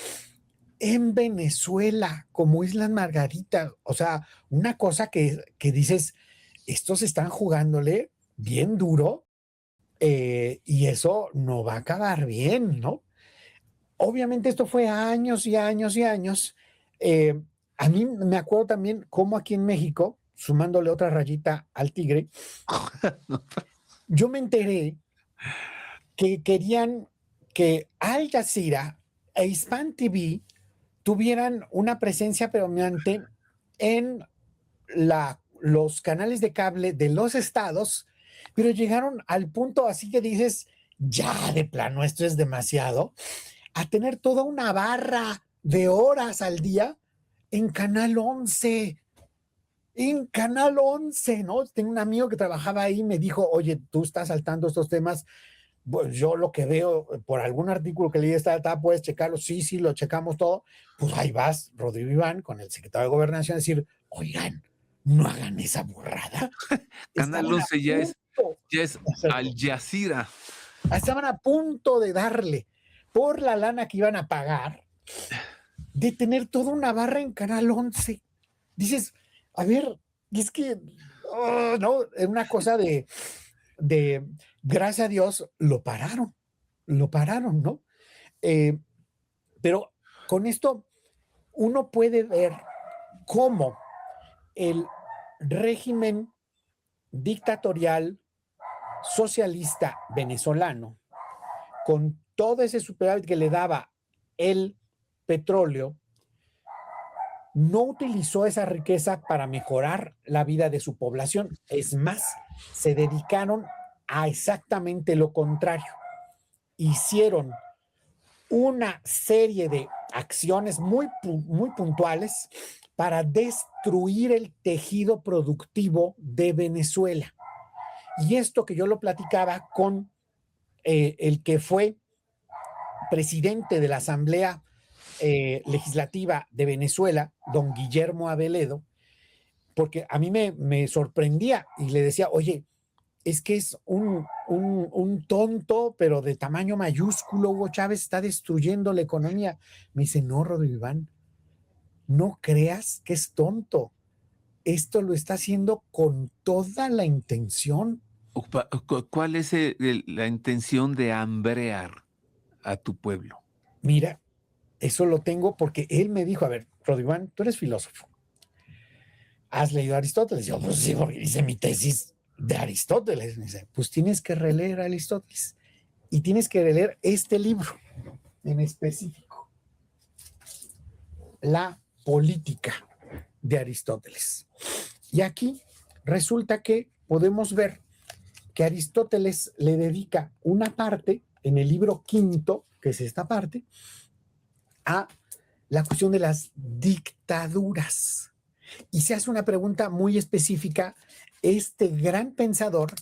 en Venezuela, como Islas Margarita. O sea, una cosa que dices, estos están jugándole bien duro y eso no va a acabar bien, ¿no? Obviamente esto fue años y años y años. A mí me acuerdo también cómo aquí en México, sumándole otra rayita al tigre, yo me enteré que querían que Al Jazeera e Hispan TV tuvieran una presencia predominante en los canales de cable de los estados, pero llegaron al punto así que dices, ya de plano, esto es demasiado, a tener toda una barra de horas al día en Canal 11. En Canal 11, ¿no? Tengo un amigo que trabajaba ahí y me dijo, oye, tú estás saltando estos temas. Pues yo lo que veo por algún artículo que leí puedes checarlo, sí, lo checamos todo. Pues ahí vas, Rodrigo Iván, con el secretario de Gobernación, a decir, oigan, no hagan esa burrada. Canal Estaban a 11 punto ya es de Al hacerlo. Jazeera. Estaban a punto de darle por la lana que iban a pagar de tener toda una barra en Canal 11. Dices, a ver, es que, no, es una cosa de, gracias a Dios, lo pararon, ¿no? Eh, pero con esto uno puede ver cómo el régimen dictatorial socialista venezolano, con todo ese superávit que le daba el petróleo, no utilizó esa riqueza para mejorar la vida de su población. Es más, se dedicaron a exactamente lo contrario. Hicieron una serie de acciones muy puntuales para destruir el tejido productivo de Venezuela. Y esto que yo lo platicaba con el que fue presidente de la Asamblea Legislativa de Venezuela, don Guillermo Aveledo, porque a mí me sorprendía y le decía, oye, es que es un tonto, pero de tamaño mayúsculo. Hugo Chávez está destruyendo la economía. Me dice, no, Rodrigo Iván, no creas que es tonto. Esto lo está haciendo con toda la intención. ¿Cuál es la intención de hambrear a tu pueblo? Mira, eso lo tengo porque él me dijo, a ver, Rodrigo Iván, tú eres filósofo. ¿Has leído a Aristóteles? Yo, pues sí, porque hice mi tesis de Aristóteles. Me dice, pues tienes que releer a Aristóteles y tienes que releer este libro en específico, La Política de Aristóteles. Y aquí resulta que podemos ver que Aristóteles le dedica una parte en el libro quinto, que es esta parte, a la cuestión de las dictaduras. Y se hace una pregunta muy específica. Este gran pensador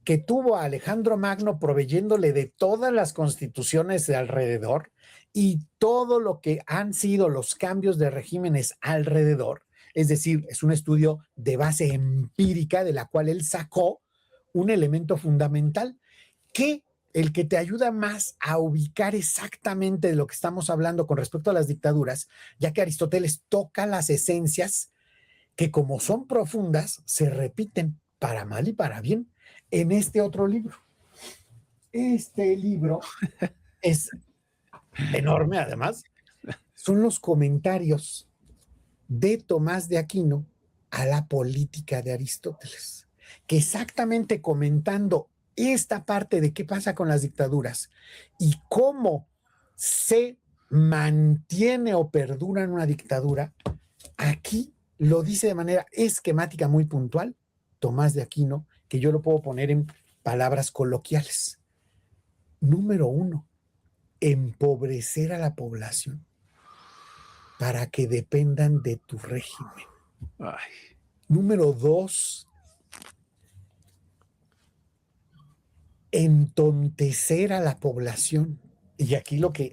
que tuvo a Alejandro Magno proveyéndole de todas las constituciones de alrededor y todo lo que han sido los cambios de regímenes alrededor, Es decir, es un estudio de base empírica de la cual él sacó un elemento fundamental que el que te ayuda más a ubicar exactamente de lo que estamos hablando con respecto a las dictaduras, ya que Aristóteles toca las esencias que como son profundas, se repiten para mal y para bien en este otro libro. Este libro es enorme, además. Son los comentarios de Tomás de Aquino a la política de Aristóteles, que exactamente comentando esta parte de qué pasa con las dictaduras y cómo se mantiene o perdura en una dictadura, aquí lo dice de manera esquemática muy puntual Tomás de Aquino, que yo lo puedo poner en palabras coloquiales. Número 1, empobrecer a la población para que dependan de tu régimen. Ay. Número 2, entontecer a la población. Y aquí lo que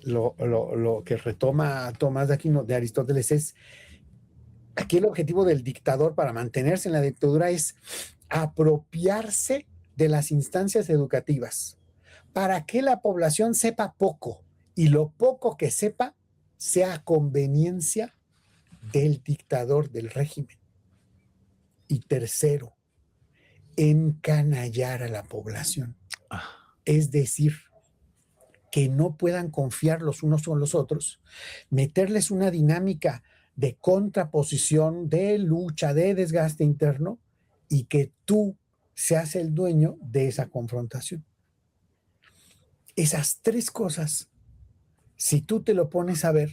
retoma Tomás de Aquino de Aristóteles es, aquí el objetivo del dictador para mantenerse en la dictadura es apropiarse de las instancias educativas para que la población sepa poco y lo poco que sepa sea a conveniencia del dictador del régimen. Y tercero, encanallar a la población. Es decir, que no puedan confiar los unos con los otros, meterles una dinámica de contraposición, de lucha, de desgaste interno, y que tú seas el dueño de esa confrontación. Esas tres cosas, si tú te lo pones a ver,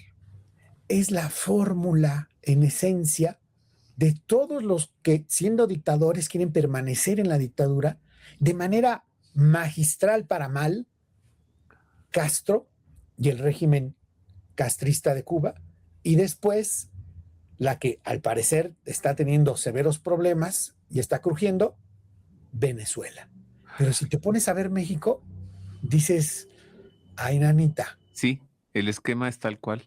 es la fórmula en esencia de todos los que, siendo dictadores, quieren permanecer en la dictadura de manera magistral para mal. Castro y el régimen castrista de Cuba, y después la que al parecer está teniendo severos problemas y está crujiendo, Venezuela. Pero si te pones a ver México, dices, ay, nanita. Sí, el esquema es tal cual.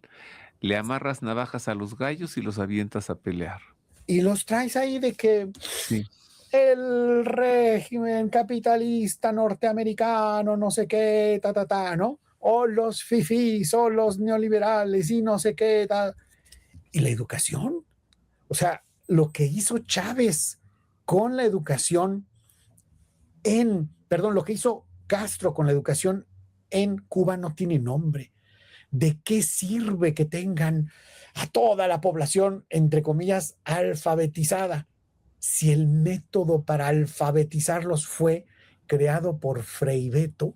Le amarras navajas a los gallos y los avientas a pelear. Y los traes ahí de que sí, el régimen capitalista norteamericano, no sé qué, ¿no? O los fifís, o los neoliberales y no sé qué, y la educación. O sea, lo que hizo Chávez con la educación lo que hizo Castro con la educación en Cuba no tiene nombre. ¿De qué sirve que tengan a toda la población, entre comillas, alfabetizada, si el método para alfabetizarlos fue creado por Frei Beto,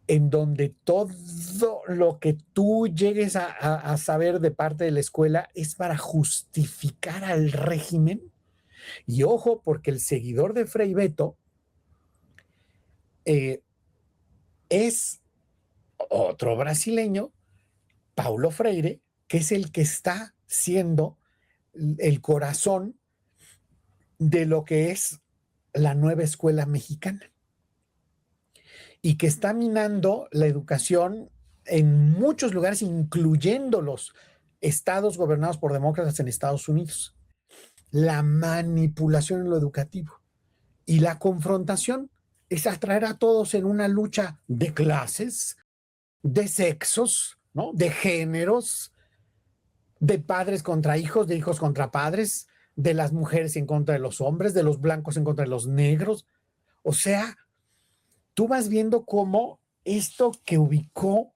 en donde todo lo que tú llegues a saber de parte de la escuela es para justificar al régimen? Y ojo, porque el seguidor de Frei Beto es otro brasileño, Paulo Freire, que es el que está siendo el corazón de lo que es la nueva escuela mexicana y que está minando la educación en muchos lugares, incluyendo los estados gobernados por demócratas en Estados Unidos. La manipulación en lo educativo y la confrontación es atraer a todos en una lucha de clases, de sexos, ¿no? De géneros, de padres contra hijos, de hijos contra padres, de las mujeres en contra de los hombres, de los blancos en contra de los negros. O sea, tú vas viendo cómo esto que ubicó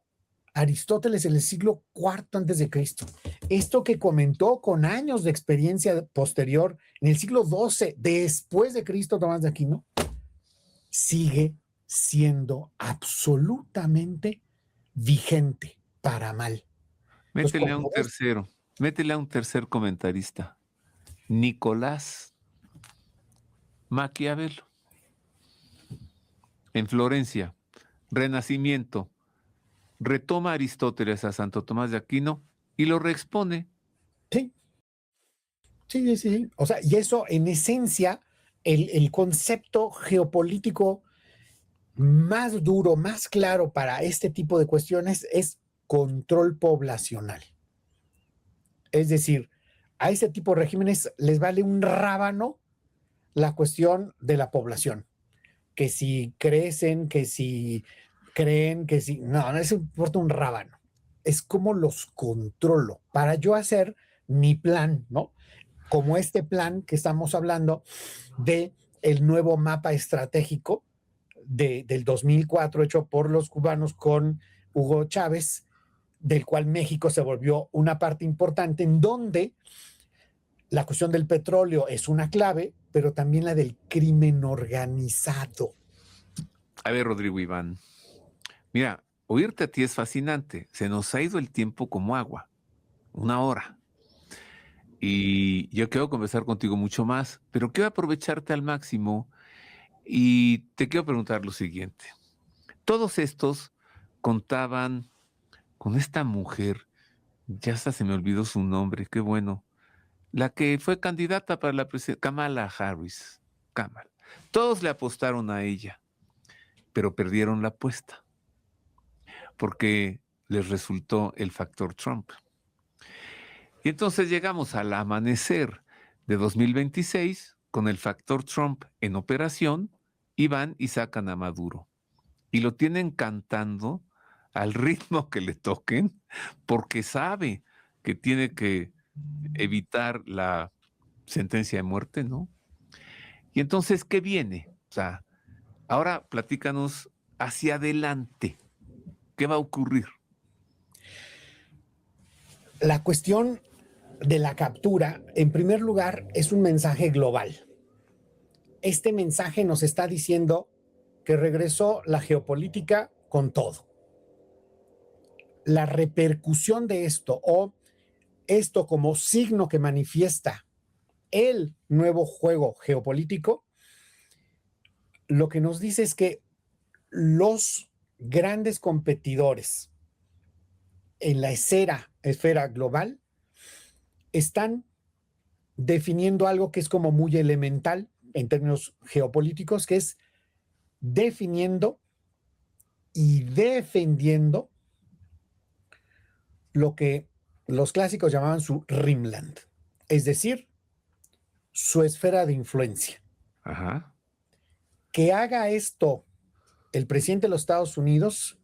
Aristóteles en el siglo IV antes de Cristo, esto que comentó con años de experiencia posterior en el siglo XII después de Cristo, Tomás de Aquino, sigue siendo absolutamente vigente para mal. Métele a un tercero, métele a un tercer comentarista, Nicolás Maquiavelo, en Florencia, Renacimiento, retoma a Aristóteles a Santo Tomás de Aquino y lo reexpone. Sí. O sea, y eso en esencia, el concepto geopolítico más duro, más claro para este tipo de cuestiones es control poblacional. Es decir, a ese tipo de regímenes les vale un rábano la cuestión de la población. Que si crecen, que si creen, que si... No, no les importa un rábano. Es como los controlo para yo hacer mi plan, ¿no? Como este plan que estamos hablando de el nuevo mapa estratégico del 2004 hecho por los cubanos con Hugo Chávez, del cual México se volvió una parte importante, en donde la cuestión del petróleo es una clave, pero también la del crimen organizado. A ver, Rodrigo Iván, mira, oírte a ti es fascinante. Se nos ha ido el tiempo como agua, 1 hora. Y yo quiero conversar contigo mucho más, pero quiero aprovecharte al máximo y te quiero preguntar lo siguiente. Todos estos contaban con esta mujer, ya hasta se me olvidó su nombre, qué bueno, la que fue candidata para la presidencia, Kamala Harris. Kamala. Todos le apostaron a ella, pero perdieron la apuesta porque les resultó el factor Trump. Y entonces llegamos al amanecer de 2026 con el factor Trump en operación y van y sacan a Maduro. Y lo tienen cantando al ritmo que le toquen porque sabe que tiene que evitar la sentencia de muerte, ¿no? Y entonces, ¿qué viene? O sea, ahora platícanos hacia adelante. ¿Qué va a ocurrir? La cuestión de la captura, en primer lugar, es un mensaje global. Este mensaje nos está diciendo que regresó la geopolítica con todo. La repercusión de esto, o esto como signo que manifiesta el nuevo juego geopolítico, lo que nos dice es que los grandes competidores en la esfera global están definiendo algo que es como muy elemental en términos geopolíticos, que es definiendo y defendiendo lo que los clásicos llamaban su Rimland, es decir, su esfera de influencia. Ajá. Que haga esto el presidente de los Estados Unidos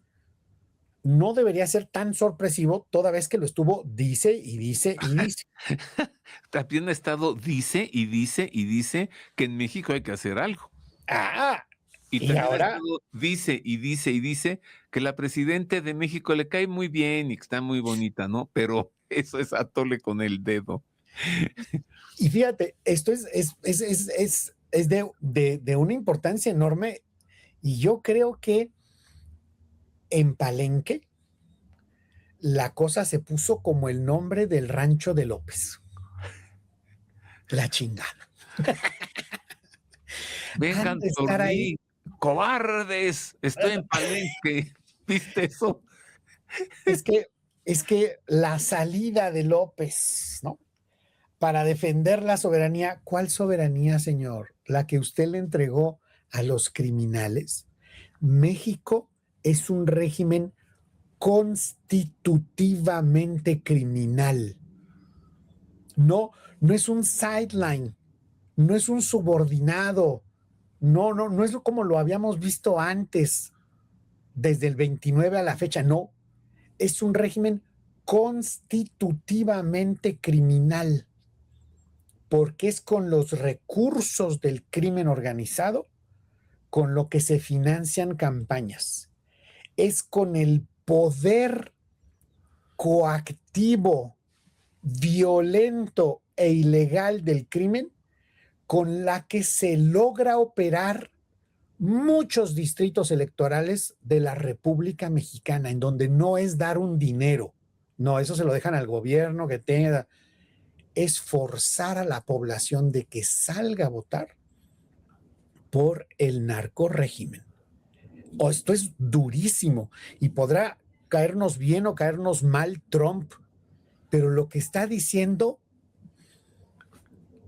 no debería ser tan sorpresivo, toda vez que lo estuvo dice y dice y dice. También ha estado dice y dice y dice que en México hay que hacer algo. Ah, Y y también ha ahora, estado dice y dice y dice que la presidenta de México le cae muy bien y que está muy bonita, ¿no? Pero eso es atole con el dedo. y fíjate, esto es de una importancia enorme, y yo creo que en Palenque la cosa se puso como el nombre del rancho de López. La chingada. Han Vengan de por estar ahí. mí, cobardes, estoy en Palenque. ¿Viste eso? Es que, es que la salida de López, ¿no? Para defender la soberanía. ¿Cuál soberanía, señor? La que usted le entregó a los criminales. México es un régimen constitutivamente criminal. No, no es un sideline, no es un subordinado, no es como lo habíamos visto antes, desde el 29 a la fecha, no, es un régimen constitutivamente criminal, porque es con los recursos del crimen organizado con lo que se financian campañas, es con el poder coactivo, violento e ilegal del crimen con la que se logra operar muchos distritos electorales de la República Mexicana, en donde no es dar un dinero, no, eso se lo dejan al gobierno que tenga, es forzar a la población de que salga a votar por el narcorrégimen. Oh, esto es durísimo y podrá caernos bien o caernos mal Trump, pero lo que está diciendo,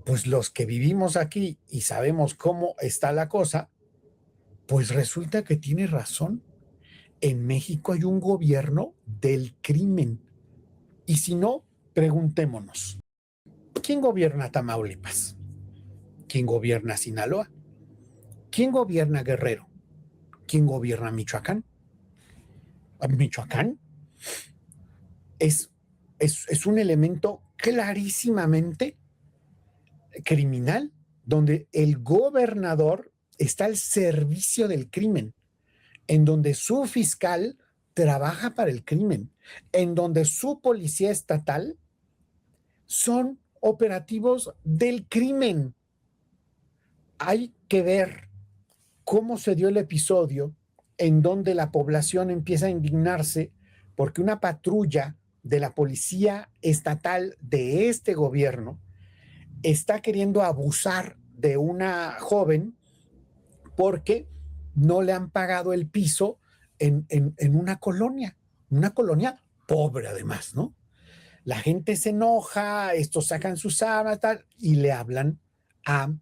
pues los que vivimos aquí y sabemos cómo está la cosa, pues resulta que tiene razón. En México hay un gobierno del crimen. Y si no, preguntémonos, ¿quién ¿Quién gobierna Tamaulipas? ¿Quién gobierna Sinaloa? ¿Quién gobierna Guerrero? ¿Quién gobierna Michoacán? Michoacán es un elemento clarísimamente criminal, donde el gobernador está al servicio del crimen, en donde su fiscal trabaja para el crimen, en donde su policía estatal son operativos del crimen. Hay que ver cómo se dio el episodio en donde la población empieza a indignarse porque una patrulla de la policía estatal de este gobierno está queriendo abusar de una joven porque no le han pagado el piso en una colonia pobre además, ¿no? La gente se enoja, estos sacan sus armas tal, y le hablan a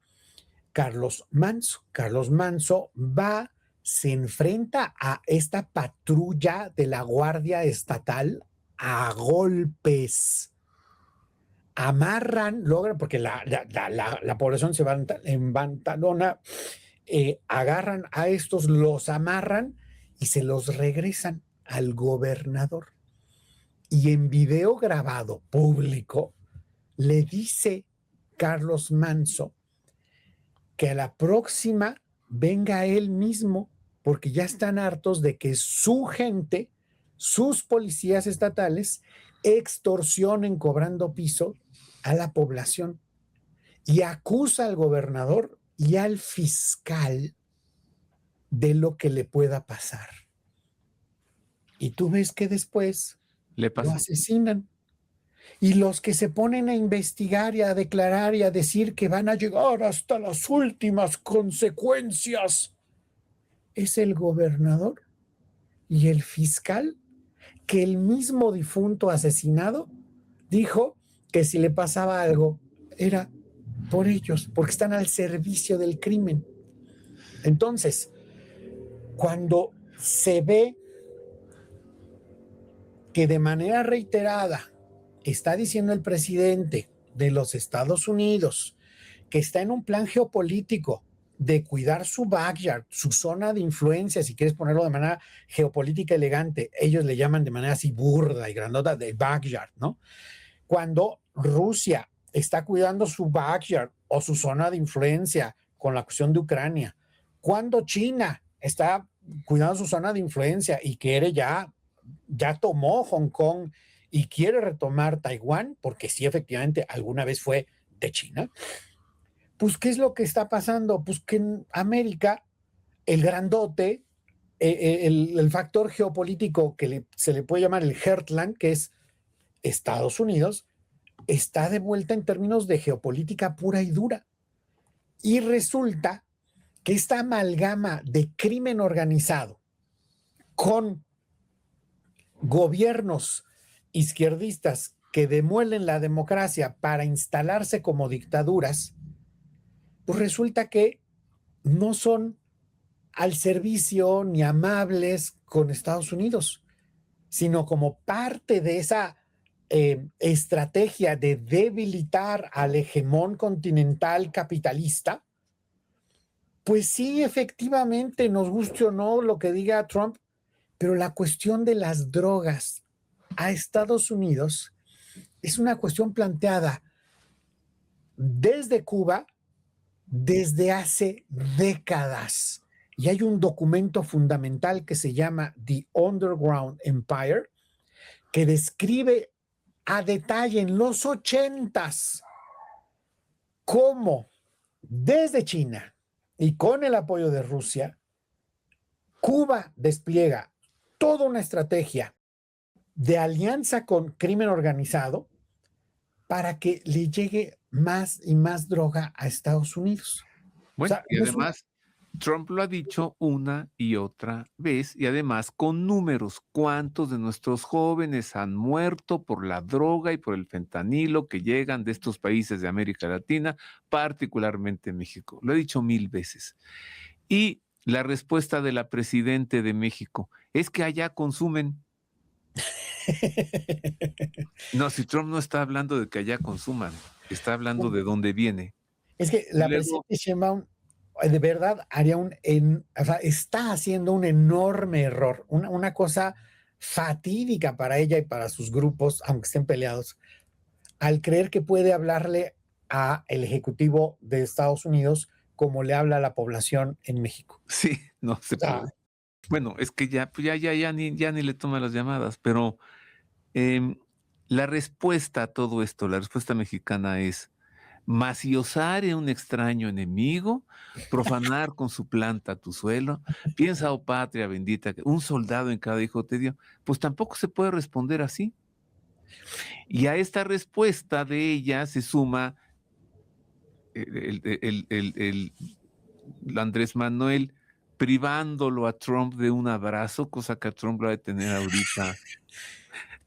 Carlos Manso. Carlos Manso va, se enfrenta a esta patrulla de la Guardia Estatal a golpes. Amarran, logran, porque la población se va en pantalona, agarran a estos, los amarran y se los regresan al gobernador. Y en video grabado público le dice Carlos Manso que a la próxima venga él mismo, porque ya están hartos de que su gente, sus policías estatales, extorsionen cobrando piso a la población, y acusa al gobernador y al fiscal de lo que le pueda pasar. Y tú ves que después Le pasó. lo asesinan. Y los que se ponen a investigar y a declarar y a decir que van a llegar hasta las últimas consecuencias es el gobernador y el fiscal, que el mismo difunto asesinado dijo que si le pasaba algo era por ellos, porque están al servicio del crimen. Entonces, cuando se ve que de manera reiterada está diciendo el presidente de los Estados Unidos que está en un plan geopolítico de cuidar su backyard, su zona de influencia, si quieres ponerlo de manera geopolítica elegante, ellos le llaman de manera así burda y grandota de backyard, ¿no? Cuando Rusia está cuidando su backyard o su zona de influencia con la cuestión de Ucrania, cuando China está cuidando su zona de influencia y quiere ya tomó Hong Kong y quiere retomar Taiwán, porque sí, efectivamente, alguna vez fue de China, pues, ¿qué es lo que está pasando? Pues que en América, el grandote, el factor geopolítico que se le puede llamar el Heartland, que es Estados Unidos, está de vuelta en términos de geopolítica pura y dura. Y resulta que esta amalgama de crimen organizado con gobiernos izquierdistas que demuelen la democracia para instalarse como dictaduras, pues resulta que no son al servicio ni amables con Estados Unidos, sino como parte de esa estrategia de debilitar al hegemón continental capitalista. Pues sí, efectivamente, nos guste o no lo que diga Trump, pero la cuestión de las drogas a Estados Unidos es una cuestión planteada desde Cuba desde hace décadas. Y hay un documento fundamental que se llama The Underground Empire, que describe a detalle en los 80s cómo desde China y con el apoyo de Rusia, Cuba despliega toda una estrategia de alianza con crimen organizado para que le llegue más y más droga a Estados Unidos. Bueno, y además, Trump lo ha dicho una y otra vez, y además con números, cuántos de nuestros jóvenes han muerto por la droga y por el fentanilo que llegan de estos países de América Latina, particularmente México. Lo he dicho 1000 veces. Y la respuesta de la presidenta de México es que allá consumen. No, si Trump no está hablando de que allá consuman. Está hablando de dónde viene. Es que Y la luego, presidenta Sheinbaum de verdad haría o sea, está haciendo un enorme error, una cosa fatídica para ella y para sus grupos, aunque estén peleados, al creer que puede hablarle a el Ejecutivo de Estados Unidos como le habla a la población en México. sí, no se O sea, puede. Bueno, es que ya, pues ya ni le toma las llamadas, pero em, la respuesta a todo esto, la respuesta mexicana es maciosar en un extraño enemigo, profanar con su planta tu suelo, piensa, oh patria bendita, que un soldado en cada hijo te dio, pues tampoco se puede responder así. Y a esta respuesta de ella se suma el Andrés Manuel privándolo a Trump de un abrazo, cosa que a Trump lo va a tener ahorita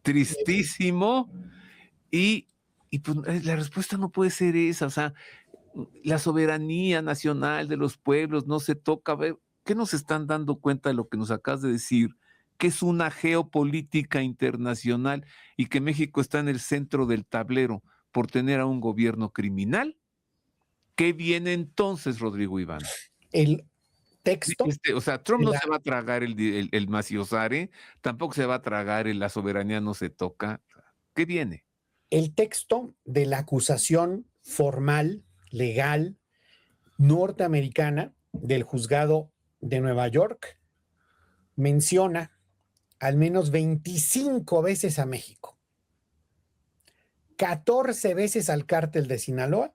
tristísimo. Y, y pues la respuesta no puede ser esa, o sea, la soberanía nacional de los pueblos no se toca. A ver, ¿qué nos están dando cuenta de lo que nos acabas de decir? Que es una geopolítica internacional y que México está en el centro del tablero por tener a un gobierno criminal. ¿Qué viene entonces, Rodrigo Iván? el texto, O sea, Trump no la- se va a tragar el maciosare, tampoco se va a tragar la soberanía no se toca. ¿Qué viene? el texto de la acusación formal, legal, norteamericana del juzgado de Nueva York menciona al menos 25 veces a México, 14 veces al cártel de Sinaloa,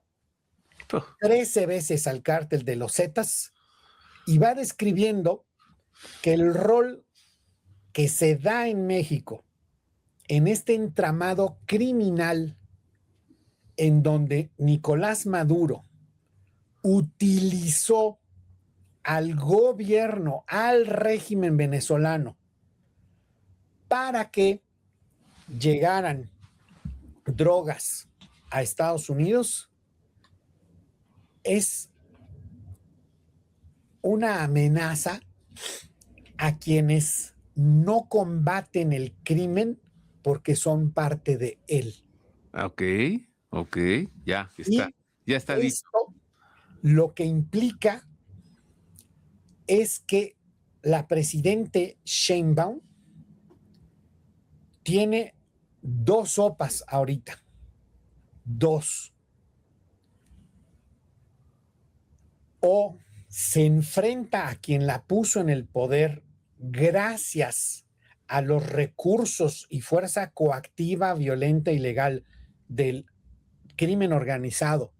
Puh, 13 veces al cártel de los Zetas, y va describiendo que el rol que se da en México en este entramado criminal en donde Nicolás Maduro utilizó al gobierno, al régimen venezolano, para que llegaran drogas a Estados Unidos, es una amenaza a quienes no combaten el crimen porque son parte de él. ok, ok, Y ya está dicho. esto lo que implica es que la presidente Sheinbaum tiene dos sopas ahorita, dos. O se enfrenta a quien la puso en el poder gracias a los recursos y fuerza coactiva, violenta y legal del crimen organizado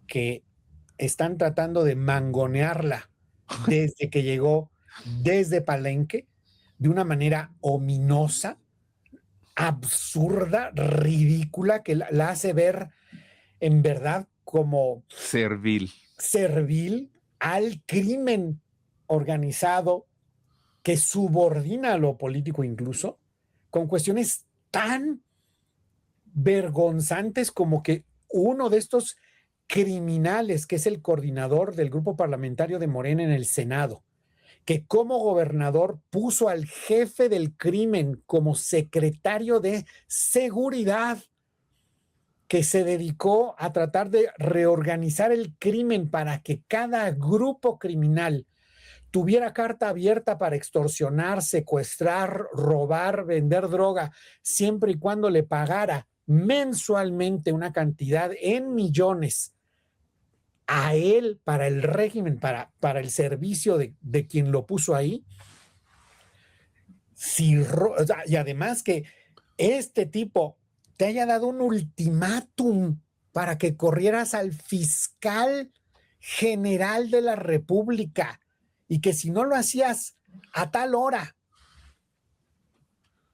que están tratando de mangonearla desde que llegó desde Palenque de una manera ominosa, absurda, ridícula, que la hace ver en verdad como Servil. servil al crimen organizado que subordina a lo político incluso, con cuestiones tan vergonzantes como que uno de estos criminales, que es el coordinador del grupo parlamentario de Morena en el Senado, que como gobernador puso al jefe del crimen como secretario de seguridad, que se dedicó a tratar de reorganizar el crimen para que cada grupo criminal tuviera carta abierta para extorsionar, secuestrar, robar, vender droga, siempre y cuando le pagara mensualmente una cantidad en millones a él para el régimen, para el servicio de quien lo puso ahí. Si, o sea, y además que este tipo te haya dado un ultimátum para que corrieras al fiscal general de la República y que si no lo hacías a tal hora,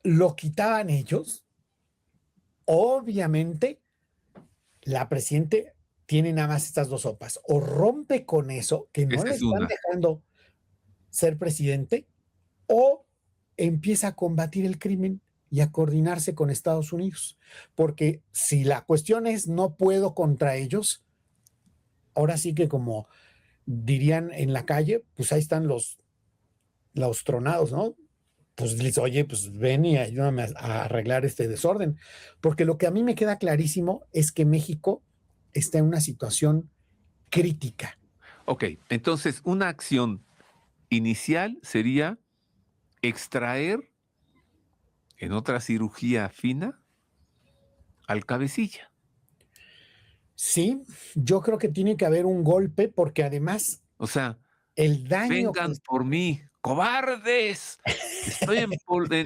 lo quitaban ellos, obviamente la presidente tiene nada más estas dos sopas. O rompe con eso, que no Esa le es están una. dejando ser presidente, o empieza a combatir el crimen y a coordinarse con Estados Unidos. Porque si la cuestión es no puedo contra ellos, ahora sí que como dirían en la calle, pues ahí están los tronados, ¿no? pues le dice, oye, pues ven y ayúdame a arreglar este desorden. Porque lo que a mí me queda clarísimo es que México está en una situación crítica. Ok, entonces una acción inicial sería extraer en otra cirugía fina al cabecilla. Sí, yo creo que tiene que haber un golpe porque además O sea, el daño que, vengan por mí, cobardes. Estoy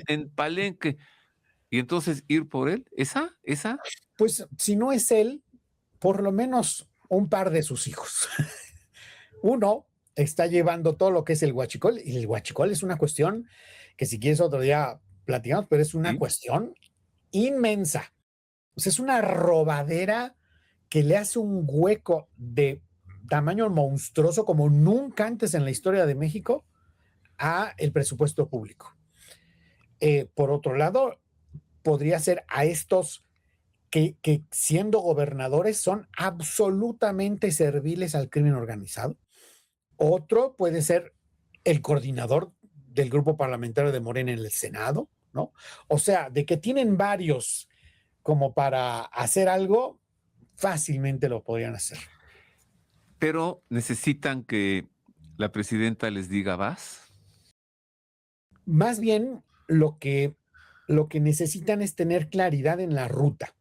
en Palenque. Y entonces ir por él, esa, pues si no es él, por lo menos un par de sus hijos. Uno está llevando todo lo que es el huachicol, y el huachicol es una cuestión que si quieres otro día platicamos, pero es una ¿sí? cuestión inmensa. O sea, es una robadera que le hace un hueco de tamaño monstruoso como nunca antes en la historia de México a el presupuesto público. Por otro lado, podría ser a estos que siendo gobernadores son absolutamente serviles al crimen organizado. Otro puede ser el coordinador del grupo parlamentario de Morena en el Senado, ¿no? O sea, de que tienen varios como para hacer algo, fácilmente lo podrían hacer. Pero necesitan que la presidenta les diga vas. Más bien, lo que necesitan es tener claridad en la ruta.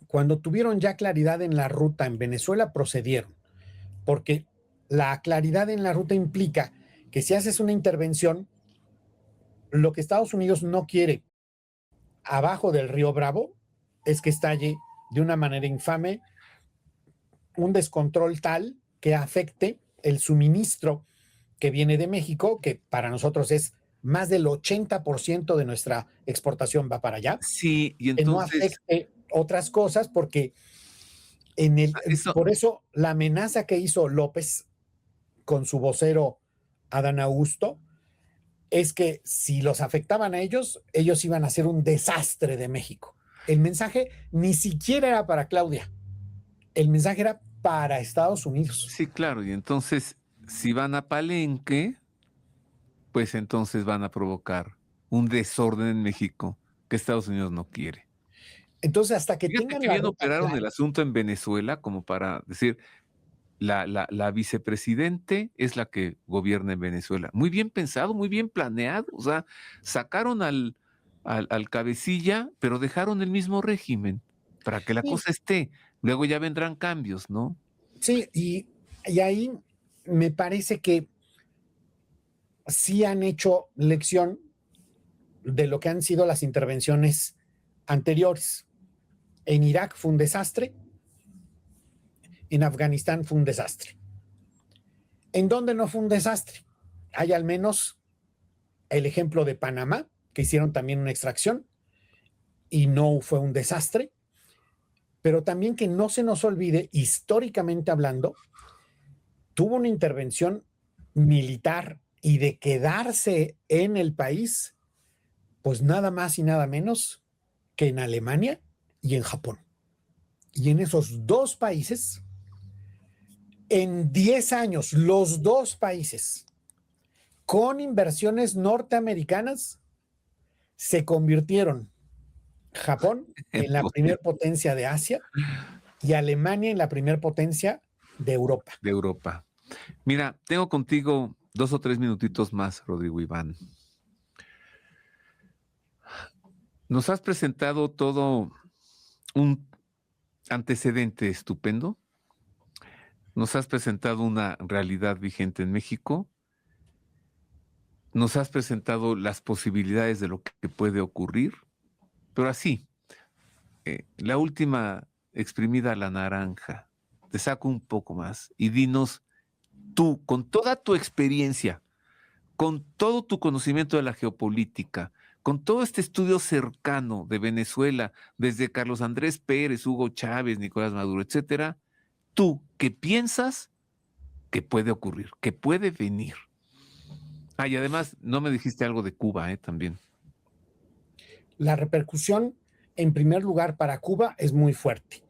Cuando tuvieron ya claridad en la ruta en Venezuela, procedieron, porque la claridad en la ruta implica que si haces una intervención, lo que Estados Unidos no quiere abajo del río Bravo es que estalle de una manera infame un descontrol tal que afecte el suministro que viene de México, que para nosotros es más del 80% de nuestra exportación va para allá, Sí, y que no entonces, afecte otras cosas, porque eso, por eso la amenaza que hizo López con su vocero Adán Augusto es que si los afectaban a ellos, ellos iban a hacer un desastre de México. El mensaje ni siquiera era para Claudia, el mensaje era para Estados Unidos. sí, claro, y entonces, si van a Palenque, pues entonces van a provocar un desorden en México que Estados Unidos no quiere. Entonces, hasta que Fíjate tengan qué la bien ruta operaron el clara, asunto en Venezuela, como para decir, la vicepresidente es la que gobierna en Venezuela. Muy bien pensado, muy bien planeado. O sea, sacaron al cabecilla, pero dejaron el mismo régimen para que la sí, cosa esté. Luego ya vendrán cambios, ¿no? sí, y ahí me parece que sí han hecho lección de lo que han sido las intervenciones anteriores. En Irak fue un desastre, en Afganistán fue un desastre. ¿En dónde no fue un desastre? Hay al menos el ejemplo de Panamá, que hicieron también una extracción y no fue un desastre, pero también que no se nos olvide, históricamente hablando, tuvo una intervención militar y de quedarse en el país, pues nada más y nada menos que en Alemania y en Japón. Y en esos dos países, en 10 años, los dos países, con inversiones norteamericanas, se convirtieron Japón en la primer potencia de Asia y Alemania en la primer potencia de Europa. De Europa. Mira, tengo contigo 2 o 3 minutitos más, Rodrigo Iván. Nos has presentado todo un antecedente estupendo. Nos has presentado una realidad vigente en México. Nos has presentado las posibilidades de lo que puede ocurrir. Pero así, la última exprimida a la naranja. Te saco un poco más y dinos tú, con toda tu experiencia, con todo tu conocimiento de la geopolítica, con todo este estudio cercano de Venezuela, desde Carlos Andrés Pérez, Hugo Chávez, Nicolás Maduro, etcétera, tú, ¿qué piensas que puede ocurrir, que puede venir? Ah, y además, no me dijiste algo de Cuba, también. La repercusión, en primer lugar, para Cuba es muy fuerte,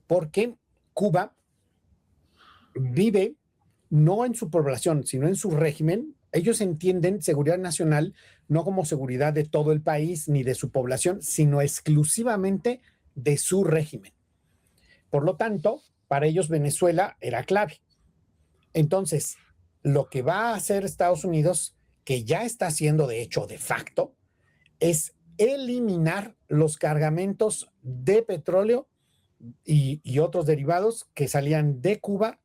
porque Cuba vive no en su población, sino en su régimen, Ellos entienden seguridad nacional no como seguridad de todo el país ni de su población, sino exclusivamente de su régimen. Por lo tanto, para ellos Venezuela era clave. Entonces, lo que va a hacer Estados Unidos, que ya está haciendo de hecho de facto, es eliminar los cargamentos de petróleo y otros derivados que salían de Cuba,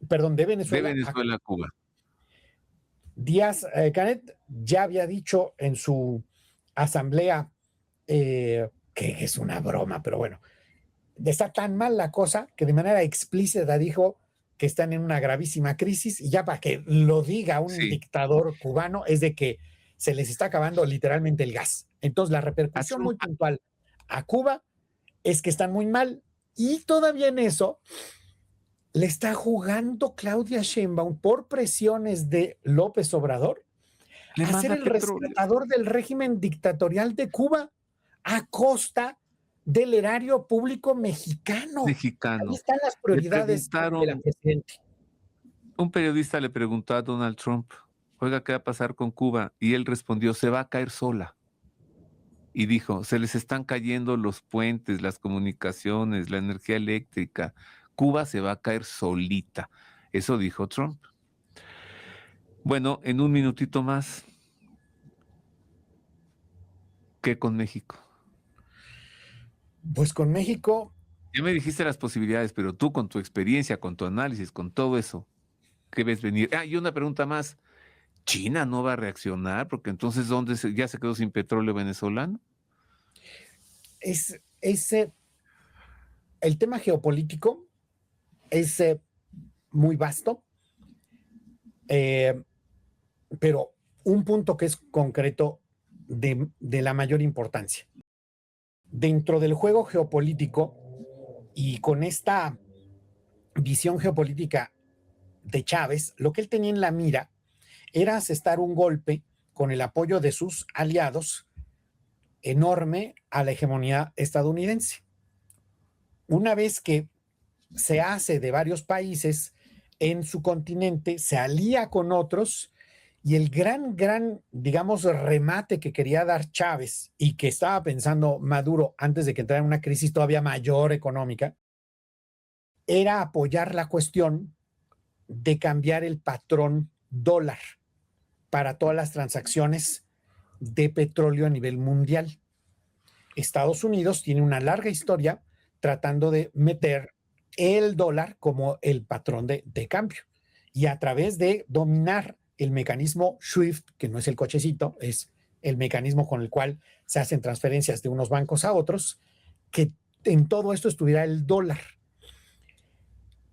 perdón, de De Venezuela a Venezuela a Cuba. Díaz Canet ya había dicho en su asamblea, que es una broma, pero bueno, está tan mal la cosa que de manera explícita dijo que están en una gravísima crisis, y ya para que lo diga un Sí. dictador cubano es de que se les está acabando literalmente el gas. Entonces la A repercusión Trump, muy puntual a Cuba es que están muy mal, y todavía en eso le está jugando Claudia Sheinbaum por presiones de López Obrador le a ser manda el petróleo. rescatador del régimen dictatorial de Cuba a costa del erario público mexicano. Ahí Mexicano. están las Le prioridades de la preguntaron, presidente. un periodista le preguntó a Donald Trump, oiga, ¿qué va a pasar con Cuba? Y él respondió, se va a caer sola. Y dijo, se les están cayendo los puentes, las comunicaciones, la energía eléctrica. Cuba se va a caer solita. Eso dijo Trump. Bueno, en un minutito más, ¿qué con México? Pues con México, Ya me dijiste las posibilidades, pero tú con tu experiencia, con tu análisis, con todo eso, ¿qué ves venir? Ah, y una pregunta más. ¿China no va a reaccionar? Porque entonces, ya se quedó sin petróleo venezolano? es el tema geopolítico es muy vasto, eh, pero un punto que es concreto de la mayor importancia. Dentro del juego geopolítico y con esta visión geopolítica de Chávez, lo que él tenía en la mira era asestar un golpe con el apoyo de sus aliados enorme a la hegemonía estadounidense. Una vez que se hace de varios países en su continente, se alía con otros, y el digamos, remate que quería dar Chávez y que estaba pensando Maduro antes de que entrara en una crisis todavía mayor económica, era apoyar la cuestión de cambiar el patrón dólar para todas las transacciones de petróleo a nivel mundial. Estados Unidos tiene una larga historia tratando de meter el dólar como el patrón de cambio, y a través de dominar el mecanismo SWIFT, que no es el cochecito, es el mecanismo con el cual se hacen transferencias de unos bancos a otros, que en todo esto estuviera el dólar.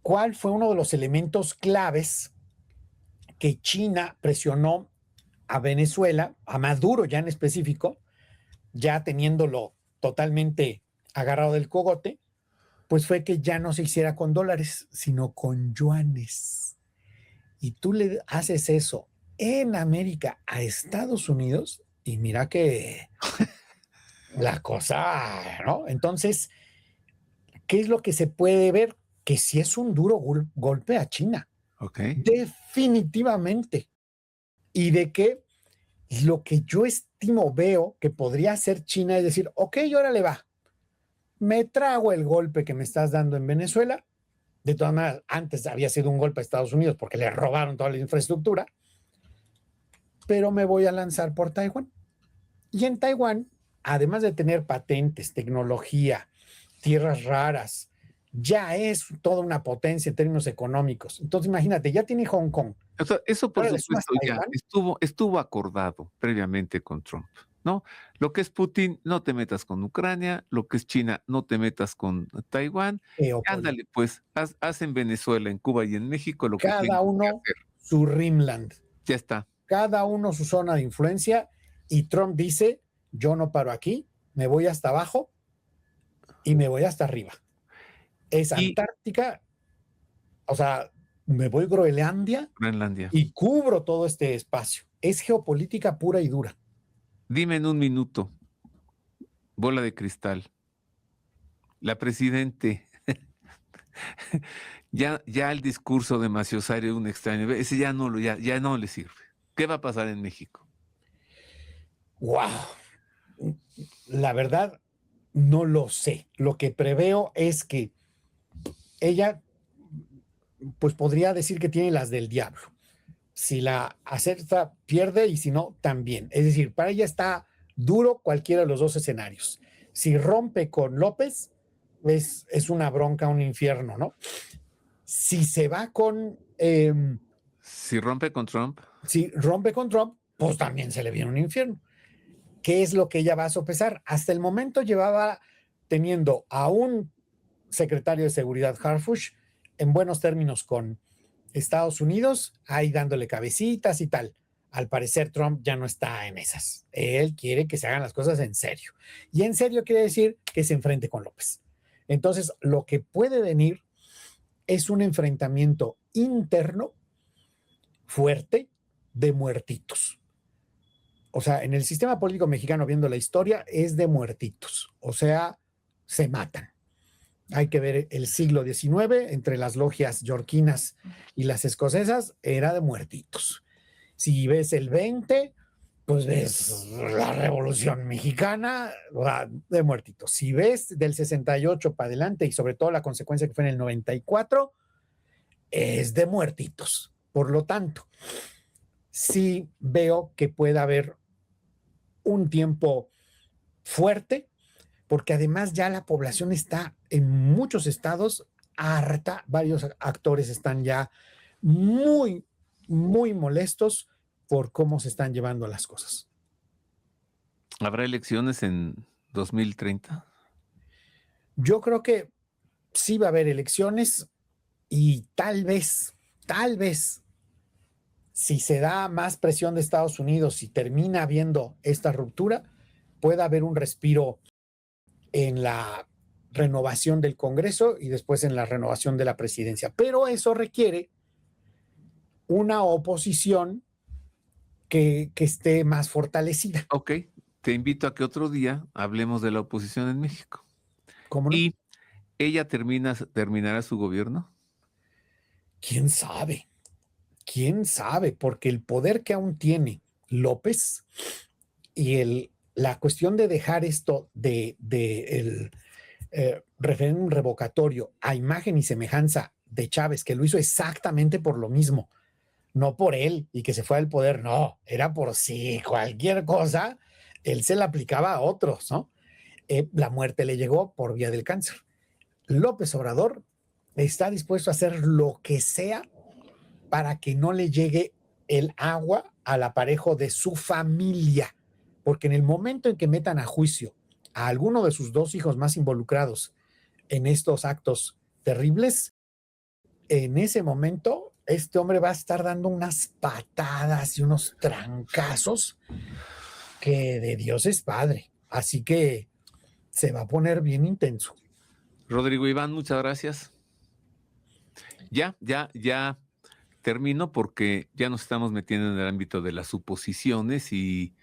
¿Cuál fue uno de los elementos claves que China presionó a Venezuela, a Maduro ya en específico, ya teniéndolo totalmente agarrado del cogote? Pues fue que ya no se hiciera con dólares, sino con yuanes. Y tú le haces eso en América a Estados Unidos y mira que la cosa, ¿no? Entonces, ¿qué es lo que se puede ver? Que sí es un duro golpe a China, Ok. definitivamente. Y de que lo que yo estimo, veo que podría hacer China es decir, ok, ahora le va, me trago el golpe que me estás dando en Venezuela. De todas maneras, antes había sido un golpe a Estados Unidos porque le robaron toda la infraestructura, pero me voy a lanzar por Taiwán. Y en Taiwán, además de tener patentes, tecnología, tierras raras, ya es toda una potencia en términos económicos. Entonces, imagínate, ya tiene Hong Kong. O sea, eso por Ahora le sumas supuesto ya Taiwán. estuvo acordado previamente con Trump, ¿no? Lo que es Putin, no te metas con Ucrania, lo que es China, no te metas con Taiwán. Ándale, pues, haz en Venezuela, en Cuba y en México lo que Cada tengas que uno hacer. su Rimland, Ya está. cada uno su zona de influencia, y Trump dice, yo no paro aquí, me voy hasta abajo y me voy hasta arriba. Es Y Antártica, o sea, me voy a Groenlandia Groenlandia. y cubro todo este espacio. Es geopolítica pura y dura. Dime en un minuto, bola de cristal, la presidente, ya el discurso de Maciosare un extraño, ese ya no le sirve. ¿Qué va a pasar en México? ¡Wow! La verdad, no lo sé. Lo que preveo es que ella, pues podría decir que tiene las del diablo. Si la acerta, pierde, y si no, también. Es decir, para ella está duro cualquiera de los dos escenarios. Si rompe con López, es una bronca, un infierno, ¿no? Si se va con... Si rompe con Trump, si rompe con Trump, pues también se le viene un infierno. ¿Qué es lo que ella va a sopesar? Hasta el momento llevaba teniendo a un secretario de Seguridad, Harfush, en buenos términos con Estados Unidos, ahí dándole cabecitas y tal. Al parecer Trump ya no está en esas. Él quiere que se hagan las cosas en serio. Y en serio quiere decir que se enfrente con López. Entonces, lo que puede venir es un enfrentamiento interno fuerte de muertitos. O sea, en el sistema político mexicano, viendo la historia, es de muertitos. O sea, se matan. Hay que ver el siglo XIX, entre las logias yorquinas y las escocesas, era de muertitos. Si ves el 20, pues ves la Revolución Mexicana, de muertitos. Si ves del 68 para adelante, y sobre todo la consecuencia que fue en el 94, es de muertitos. Por lo tanto, sí veo que puede haber un tiempo fuerte, porque además ya la población está en muchos estados harta, varios actores están ya muy, muy molestos por cómo se están llevando las cosas. ¿habrá elecciones en 2030? Yo creo que sí va a haber elecciones, y tal vez, si se da más presión de Estados Unidos y termina habiendo esta ruptura, pueda haber un respiro en la renovación del Congreso y después en la renovación de la presidencia. Pero eso requiere una oposición que esté más fortalecida. Ok, te invito a que otro día hablemos de la oposición en México. ¿Cómo no? ¿Y ella terminará su gobierno? ¿Quién sabe? ¿Quién sabe? Porque el poder que aún tiene López y la cuestión de dejar esto el referéndum revocatorio a imagen y semejanza de Chávez, que lo hizo exactamente por lo mismo, no por él y que se fue al poder, no, era por sí, cualquier cosa, él se la aplicaba a otros, ¿no? La muerte le llegó por vía del cáncer. López Obrador está dispuesto a hacer lo que sea para que no le llegue el agua al aparejo de su familia, porque en el momento en que metan a juicio a alguno de sus dos hijos más involucrados en estos actos terribles, en ese momento este hombre va a estar dando unas patadas y unos trancazos que de Dios es padre. Así que se va a poner bien intenso. Rodrigo Iván, muchas gracias. Ya termino porque ya nos estamos metiendo en el ámbito de las suposiciones y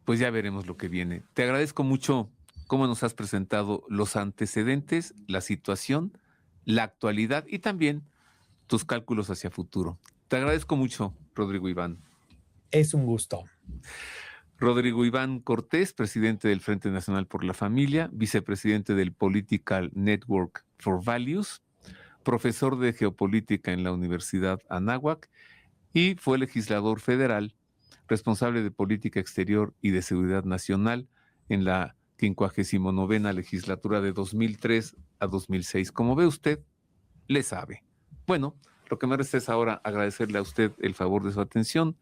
pues ya veremos lo que viene. Te agradezco mucho cómo nos has presentado los antecedentes, la situación, la actualidad y también tus cálculos hacia futuro. Te agradezco mucho, Rodrigo Iván. Es un gusto. Rodrigo Iván Cortés, presidente del Frente Nacional por la Familia, vicepresidente del Political Network for Values, profesor de geopolítica en la Universidad Anáhuac y fue legislador federal, responsable de política exterior y de seguridad nacional en la 59ª legislatura de 2003 a 2006. Como ve usted, le sabe. Bueno, lo que me resta es ahora agradecerle a usted el favor de su atención.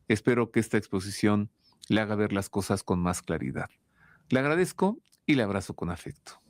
Espero que esta exposición le haga ver las cosas con más claridad. Le agradezco y le abrazo con afecto.